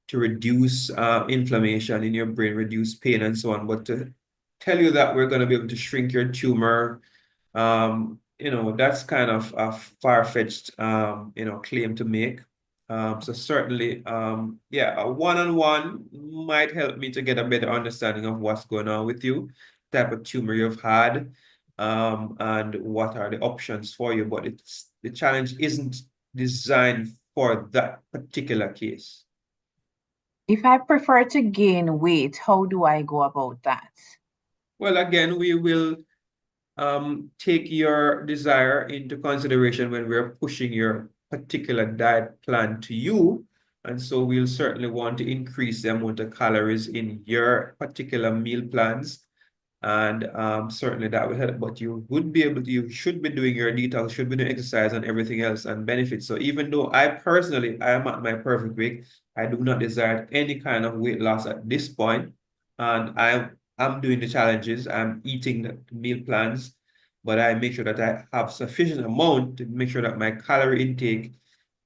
to reduce inflammation in your brain, reduce pain and so on. But to tell you that we're going to be able to shrink your tumor, that's kind of a far-fetched, claim to make. So certainly, a one-on-one might help me to get a better understanding of what's going on with you, type of tumor you've had, and what are the options for you. But the challenge isn't designed for that particular case. If I prefer to gain weight, how do I go about that? Well, again, we will take your desire into consideration when we're pushing your particular diet plan to you. And so we'll certainly want to increase the amount of calories in your particular meal plans. And certainly that will help. But you should be doing your detox, should be doing exercise and everything else and benefits. So even though I am at my perfect weight, I do not desire any kind of weight loss at this point. And I'm doing the challenges, I'm eating the meal plans, but I make sure that I have sufficient amount to make sure that my calorie intake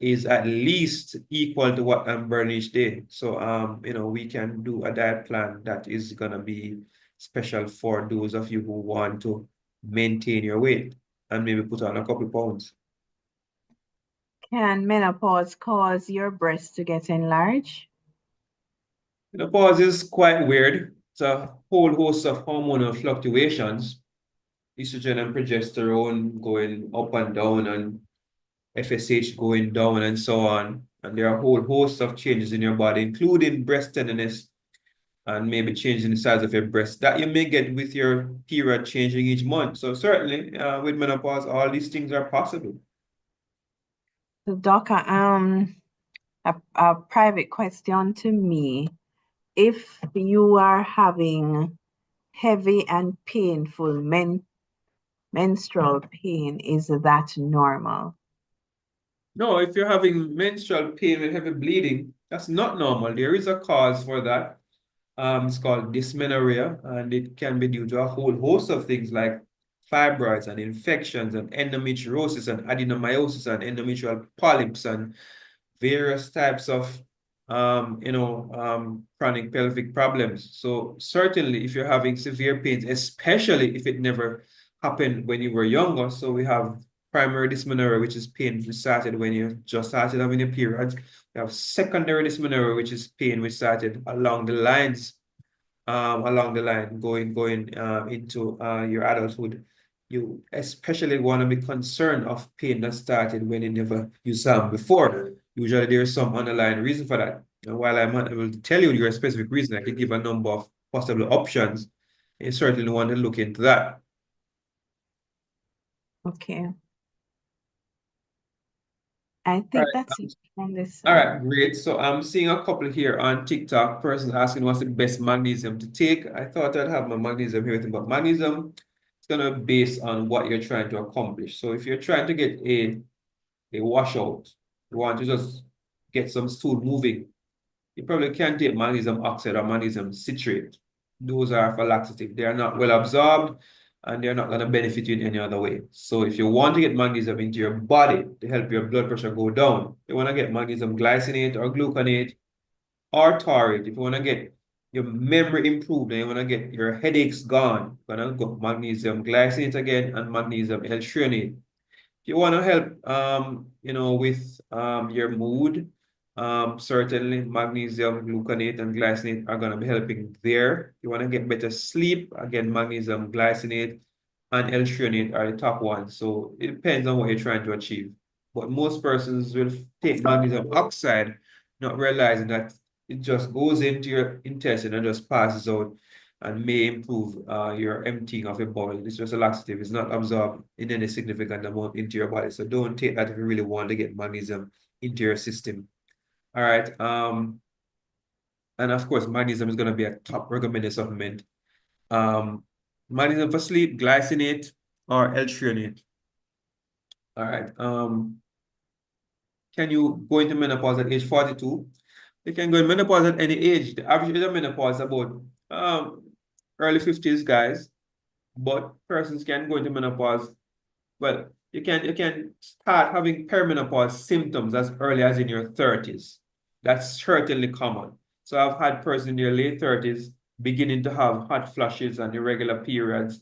is at least equal to what I'm burning each day. So we can do a diet plan that is gonna be special for those of you who want to maintain your weight and maybe put on a couple pounds. Can menopause cause your breasts to get enlarged? Menopause is quite weird. It's a whole host of hormonal fluctuations, estrogen and progesterone going up and down, and FSH going down, and so on. And there are a whole host of changes in your body, including breast tenderness and maybe changing the size of your breast that you may get with your period changing each month. So certainly, with menopause, all these things are possible. So, Doctor, a private question to me. If you are having heavy and painful menstrual pain, is that normal? No, if you're having menstrual pain with heavy bleeding, that's not normal. There is a cause for that. It's called dysmenorrhea, and it can be due to a whole host of things like fibroids and infections and endometriosis and adenomyosis and endometrial polyps and various types of chronic pelvic problems. So certainly if you're having severe pains, especially if it never happened when you were younger. So we have primary dysmenorrhea, which is pain which started when you just started having your periods. We have secondary dysmenorrhea, which is pain which started along the line going into your adulthood. You especially want to be concerned of pain that started when you never used some before. Usually there is some underlying reason for that. And while I'm not able to tell you your specific reason, I can give a number of possible options. You certainly want to look into that. Okay. I think that's it from this All side. right, great. So I'm seeing a couple here on TikTok. Person asking what's the best magnesium to take. I thought I'd have my magnesium here with me, but magnesium is gonna base on what you're trying to accomplish. So if you're trying to get a washout, you want to just get some stool moving, you probably can't take magnesium oxide or magnesium citrate. Those are for laxative. They are not well absorbed and they're not going to benefit you in any other way. So if you want to get magnesium into your body to help your blood pressure go down, you want to get magnesium glycinate or gluconate or taurate. If you want to get your memory improved and you want to get your headaches gone, you're going to go magnesium glycinate again and magnesium L-threonate. If you want to help, with your mood, certainly magnesium gluconate and glycinate are going to be helping there. If you want to get better sleep, again, magnesium glycinate and L-threonate are the top ones. So it depends on what you're trying to achieve. But most persons will take magnesium oxide, not realizing that it just goes into your intestine and just passes out and may improve your emptying of your bowel. It's just a laxative. It's not absorbed in any significant amount into your body. So don't take that if you really want to get magnesium into your system. All right. And of course, magnesium is going to be a top recommended supplement. Magnesium for sleep, glycinate, or L-threonate. All right. Can you go into menopause at age 42? You can go in menopause at any age. The average age of menopause is about early 50s, guys. But persons can go into menopause. Well, you can start having perimenopause symptoms as early as in your 30s. That's certainly common. So I've had persons in their late 30s beginning to have hot flushes and irregular periods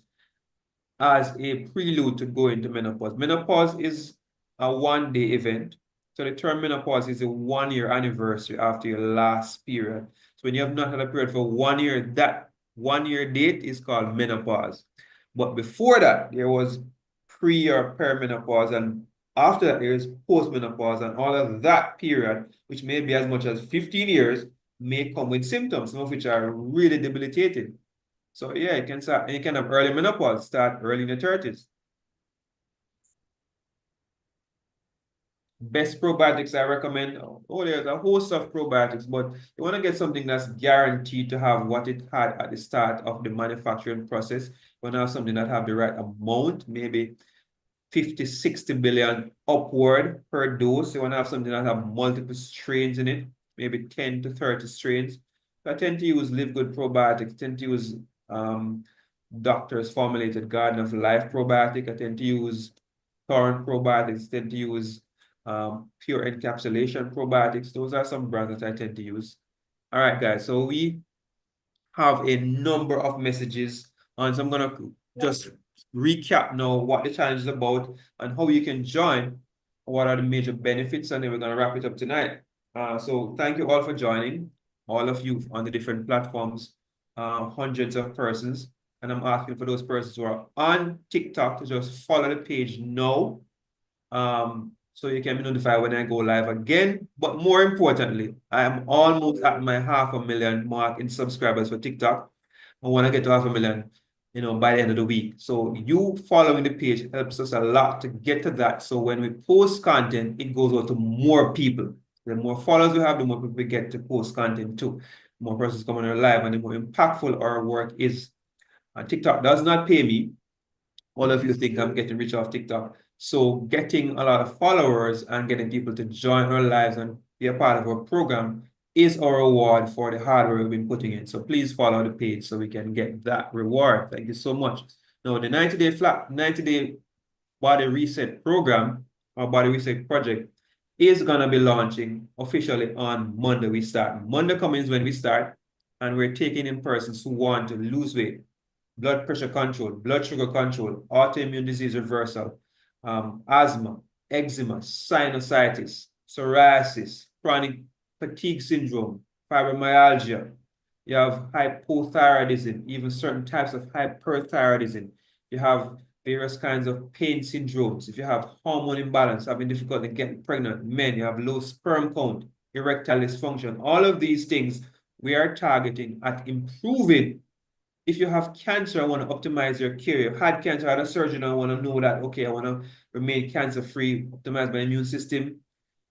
as a prelude to go into menopause. Menopause is a one-day event. So the term menopause is a 1-year anniversary after your last period. So when you have not had a period for 1 year, that 1-year date is called menopause. But before that, there was pre or perimenopause, and after that, there is postmenopause, and all of that period, which may be as much as 15 years, may come with symptoms, some of which are really debilitating. So yeah, you can start, and you can have early menopause, start early in the 30s. Best probiotics I recommend. Oh, there's a host of probiotics, but you want to get something that's guaranteed to have what it had at the start of the manufacturing process. You want to have something that have the right amount, maybe 50, 60 billion upward per dose. You want to have something that have multiple strains in it, maybe 10 to 30 strains. I tend to use Live Good probiotics, tend to use doctors formulated Garden of Life probiotic. I tend to use Torrent probiotics, tend to use Pure Encapsulation probiotics. Those are some brands that I tend to use. All right, guys. So we have a number of messages on. So I'm gonna just recap now what the challenge is about and how you can join. What are the major benefits, and then we're gonna wrap it up tonight. So thank you all for joining, all of you on the different platforms, hundreds of persons. And I'm asking for those persons who are on TikTok to just follow the page now. So you can be notified when I go live again. But more importantly, I am almost at my 500,000 mark in subscribers for TikTok. I want to get to 500,000, by the end of the week. So you following the page helps us a lot to get to that. So when we post content, it goes out to more people. The more followers we have, the more people we get to post content to. The more persons coming on live, and the more impactful our work is. TikTok does not pay me. All of you think I'm getting rich off TikTok. So getting a lot of followers and getting people to join our lives and be a part of our program is our reward for the hard work we've been putting in. So please follow the page so we can get that reward. Thank you so much. Now, the 90-day body reset program or body reset project is going to be launching officially on Monday. We start. Monday coming is when we start, and we're taking in persons who want to lose weight, blood pressure control, blood sugar control, autoimmune disease reversal, asthma, eczema, sinusitis, psoriasis, chronic fatigue syndrome, fibromyalgia. You have hypothyroidism, even certain types of hyperthyroidism. You have various kinds of pain syndromes. If you have hormone imbalance, having difficulty getting pregnant, men, you have low sperm count, erectile dysfunction, all of these things we are targeting at improving. If you have cancer, I want to optimize your care. You had cancer, I had a surgeon, I want to know that, okay, I want to remain cancer-free, optimize my immune system.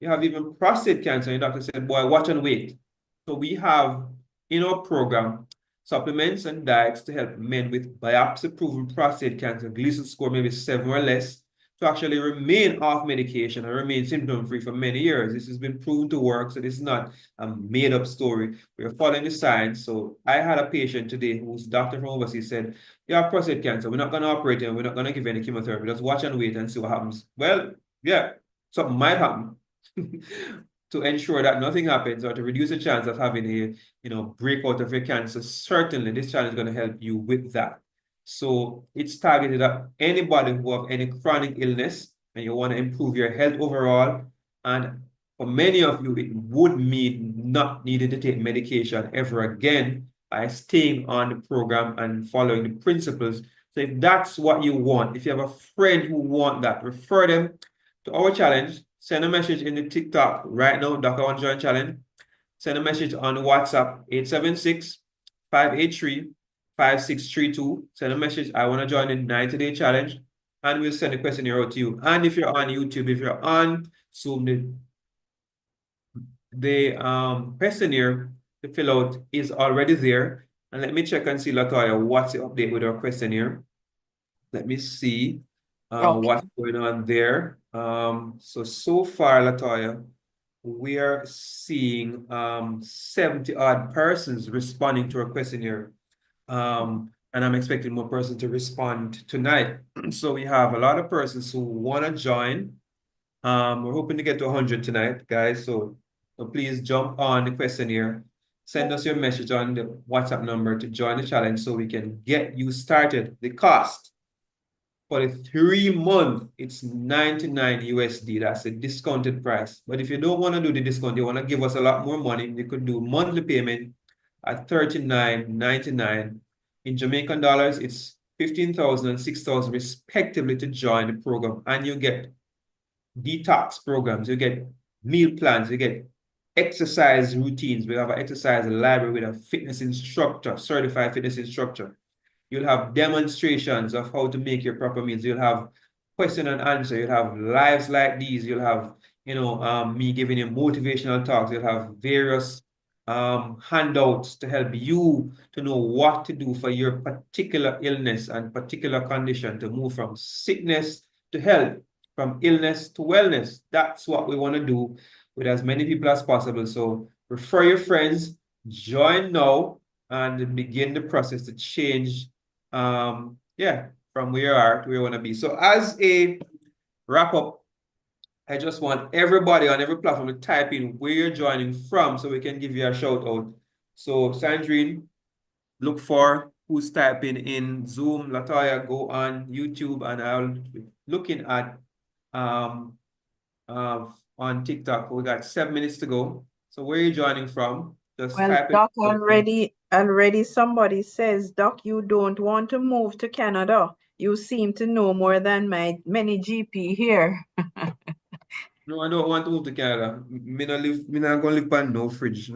You have even prostate cancer, and your doctor said, boy, watch and wait. So we have in our program supplements and diets to help men with biopsy-proven prostate cancer, Gleason score maybe 7 or less, to actually remain off medication and remain symptom-free for many years. This has been proven to work, so this is not a made-up story. We're following the science. So I had a patient today whose doctor from overseas said, you have prostate cancer. We're not going to operate and we're not going to give any chemotherapy. Just watch and wait and see what happens. Well, yeah, something might happen. To ensure that nothing happens or to reduce the chance of having a breakout of your cancer, certainly this challenge is going to help you with that. So it's targeted at anybody who have any chronic illness and you want to improve your health overall. And for many of you, it would mean not needing to take medication ever again by staying on the program and following the principles. So if that's what you want, if you have a friend who wants that, refer them to our challenge. Send a message in the TikTok right now, Dr. One Join Challenge. Send a message on WhatsApp, 876-583-5632. Send a message, I want to join the 90-day challenge, and we'll send a questionnaire out to you. And if you're on YouTube, if you're on Zoom, the questionnaire to fill out is already there. And let me check and see, Latoya, what's the update with our questionnaire. Let me see what's going on there. So far, Latoya, we are seeing 70 odd persons responding to our questionnaire. And I'm expecting more persons to respond tonight. So we have a lot of persons who want to join. We're hoping to get to 100 tonight, guys. So please jump on the questionnaire. Send us your message on the WhatsApp number to join the challenge so we can get you started. The cost for the 3 month, it's 99 USD. That's a discounted price. But if you don't want to do the discount, you want to give us a lot more money, you could do monthly payment at $39.99. In Jamaican dollars, it's 15,000 and 6,000 respectively to join the program. And you get detox programs, you get meal plans, you get exercise routines. We have an exercise library with a fitness instructor, certified fitness instructor. You'll have demonstrations of how to make your proper meals. You'll have question and answer. You'll have lives like these. You'll have, me giving you motivational talks. You'll have various handouts to help you to know what to do for your particular illness and particular condition to move from sickness to health, from illness to wellness. That's what we want to do with as many people as possible. So refer your friends, join now, and begin the process to change from where you are to where you want to be. So as a wrap up, I just want everybody on every platform to type in where you're joining from so we can give you a shout out. So Sandrine, look for who's typing in Zoom. Latoya, go on YouTube, and I'll be looking at on TikTok. We got 7 minutes to go. So where are you joining from? Just Well, type it. Doc, already somebody says, Doc, you don't want to move to Canada. You seem to know more than many GP here. No, I don't want to move to Canada. Me not gonna live on no fridge.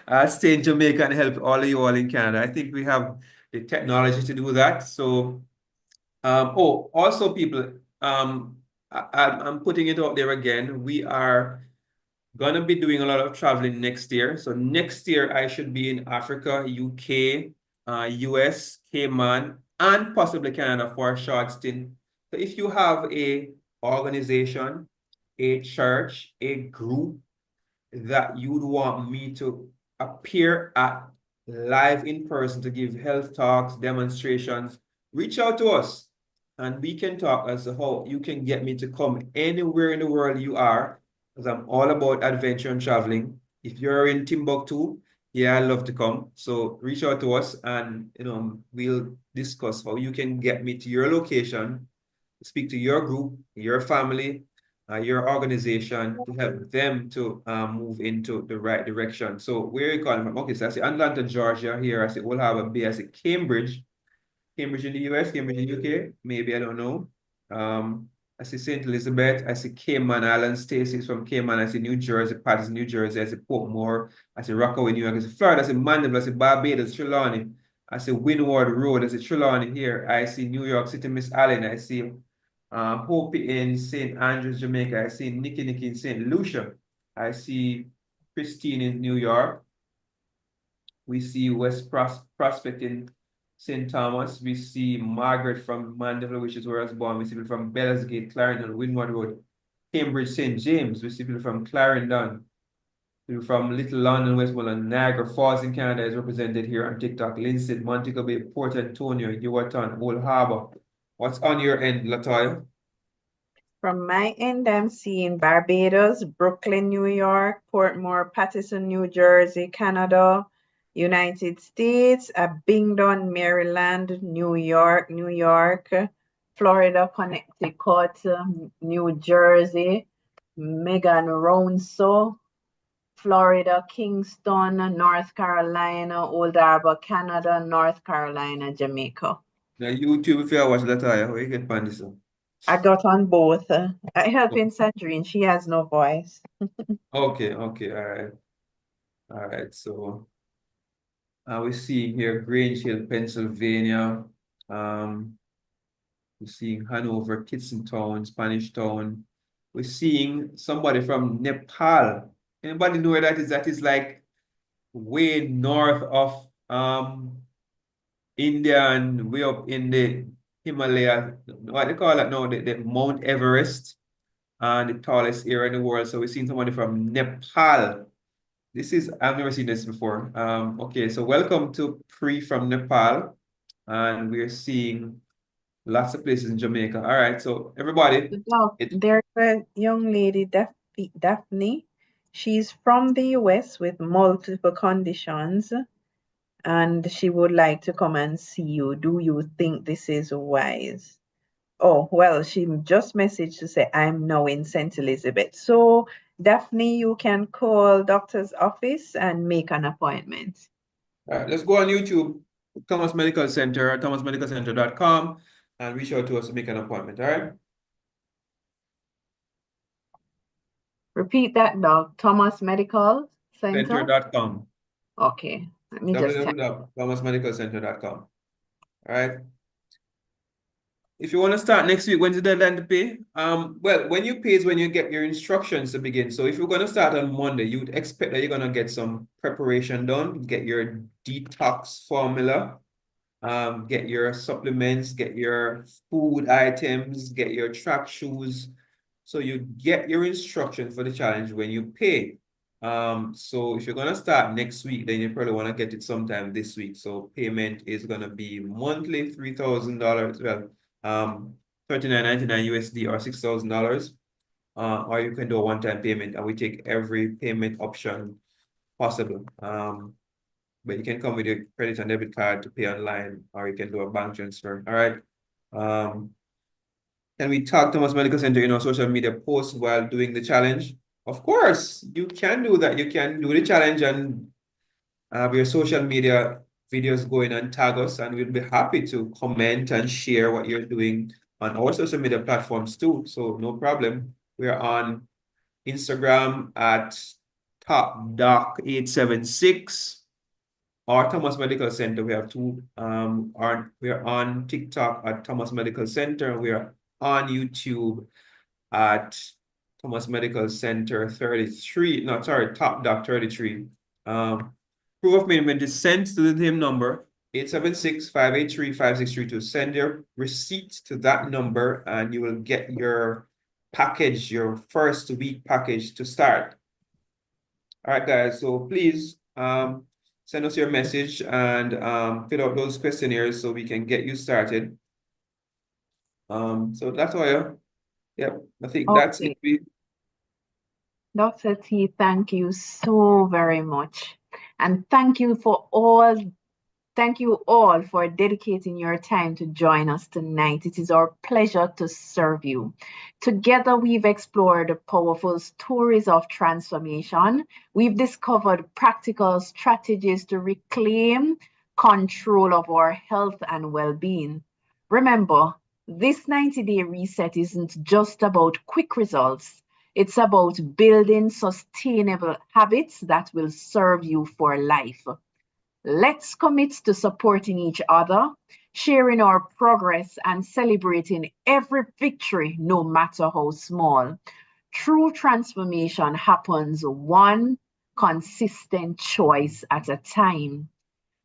I'll stay in Jamaica and help all of you all in Canada. I think we have the technology to do that. So, also people, I'm putting it out there again. We are gonna be doing a lot of traveling next year. So next year I should be in Africa, UK, US, Cayman, and possibly Canada for a short stint. So if you have a organization, a church, a group that you would want me to appear at live in person to give health talks, demonstrations, reach out to us and we can talk as to how you can get me to come anywhere in the world you are, because I'm all about adventure and traveling. If you're in Timbuktu, yeah, I'd love to come. So reach out to us and we'll discuss how you can get me to your location, speak to your group, your family, your organization to help them to move into the right direction. So where are you calling from? Okay, so I see Atlanta, Georgia here. I see Old Harbor Bay. I see Cambridge. Cambridge in the US, Cambridge in the UK. Maybe, I don't know. I see St. Elizabeth. I see Cayman Islands. Stacy's from Cayman. I see New Jersey, Patterson, New Jersey. I see Portmore. I see Rockaway, New York. I see Florida. I see Mandeville. I see Barbados, Trelawney. I see Windward Road. I see Trelawney here. I see New York City, Miss Allen. I see Hopi in St. Andrews, Jamaica. I see Nikki in St. Lucia. I see Christine in New York. We see West Prospect in St. Thomas. We see Margaret from Mandeville, which is where I was born. We see people from Bellersgate, Clarendon, Windward Road, Cambridge, St. James. We see people from Clarendon. People from Little London, Westmoreland, Niagara Falls in Canada is represented here on TikTok. Linstead, Montego Bay, Port Antonio, Yuwatan, Old Harbor. What's on your end, Latoya? From my end, I'm seeing Barbados, Brooklyn, New York, Portmore, Patterson, New Jersey, Canada, United States, Abingdon, Maryland, New York, Florida, Connecticut, New Jersey, Megan Rounso, Florida, Kingston, North Carolina, Old Harbor, Canada, North Carolina, Jamaica. Now, YouTube, if you watch Latoya, where you get find this? I got on both. I help in Sandrine. She has no voice. Okay, all right. All right, so we're seeing here Grange Hill, Pennsylvania. We're seeing Hanover, Kitson Town, Spanish Town. We're seeing somebody from Nepal. Anybody know where that is? That is like way north of India and way up in the Himalaya. What they call that now? The Mount Everest, and the tallest area in the world. So we're seeing somebody from Nepal. I've never seen this before. Okay, so welcome to Pri from Nepal. And we're seeing lots of places in Jamaica. All right, so everybody. There's a young lady, Daphne. She's from the US with multiple conditions, and she would like to come and see you. Do you think this is wise? Oh, well, she just messaged to say, I'm now in St. Elizabeth. So, Daphne, you can call doctor's office and make an appointment. All right, let's go on YouTube, Thomas Medical Center, thomasmedicalcenter.com, and reach out to us to make an appointment. All right. Repeat that, Doc. Thomas Medical Center. Center.com. Okay, let me just type. www.thomasmedicalcenter.com. All right. If you want to start next week, when's the deadline to pay? Well, when you pay is when you get your instructions to begin. So if you're going to start on Monday, you'd expect that you're going to get some preparation done, get your detox formula, get your supplements, get your food items, get your track shoes. So you get your instructions for the challenge when you pay. So if you're gonna start next week, then you probably want to get it sometime this week. So payment is gonna be monthly $3,000, well, $39.99 USD or $6,000. Or you can do a one-time payment, and we take every payment option possible. But you can come with your credit and debit card to pay online, or you can do a bank transfer. All right. Can we tag Thomas Medical Center in our social media posts while doing the challenge? Of course, you can do that. You can do the challenge and have your social media videos going and tag us, and we'll be happy to comment and share what you're doing on our social media platforms too. So no problem. We're on Instagram at TopDoc876 or Thomas Medical Center. We have two. We are on TikTok at Thomas Medical Center. We are on YouTube at Thomas Medical Center 33. No, sorry, Top Doc 33. Proof of payment is sent to the same number, 876-583-5632. Send your receipt to that number and you will get your package, your first week package to start. All right, guys. So please send us your message and fill out those questionnaires so we can get you started. So that's all. Yep, I think that's it. Dr. T, thank you so very much. And thank you all for dedicating your time to join us tonight. It is our pleasure to serve you. Together, we've explored the powerful stories of transformation. We've discovered practical strategies to reclaim control of our health and well-being. Remember, this 90-day reset isn't just about quick results. It's about building sustainable habits that will serve you for life. Let's commit to supporting each other, sharing our progress, and celebrating every victory, no matter how small. True transformation happens one consistent choice at a time.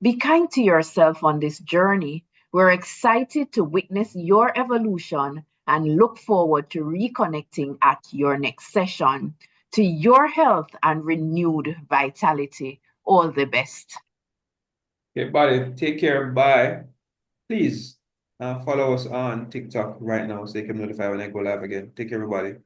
Be kind to yourself on this journey. We're excited to witness your evolution and look forward to reconnecting at your next session. To your health and renewed vitality, all the best. Okay, buddy, take care. Bye. Please follow us on TikTok right now so you can notify when I go live again. Take care, everybody.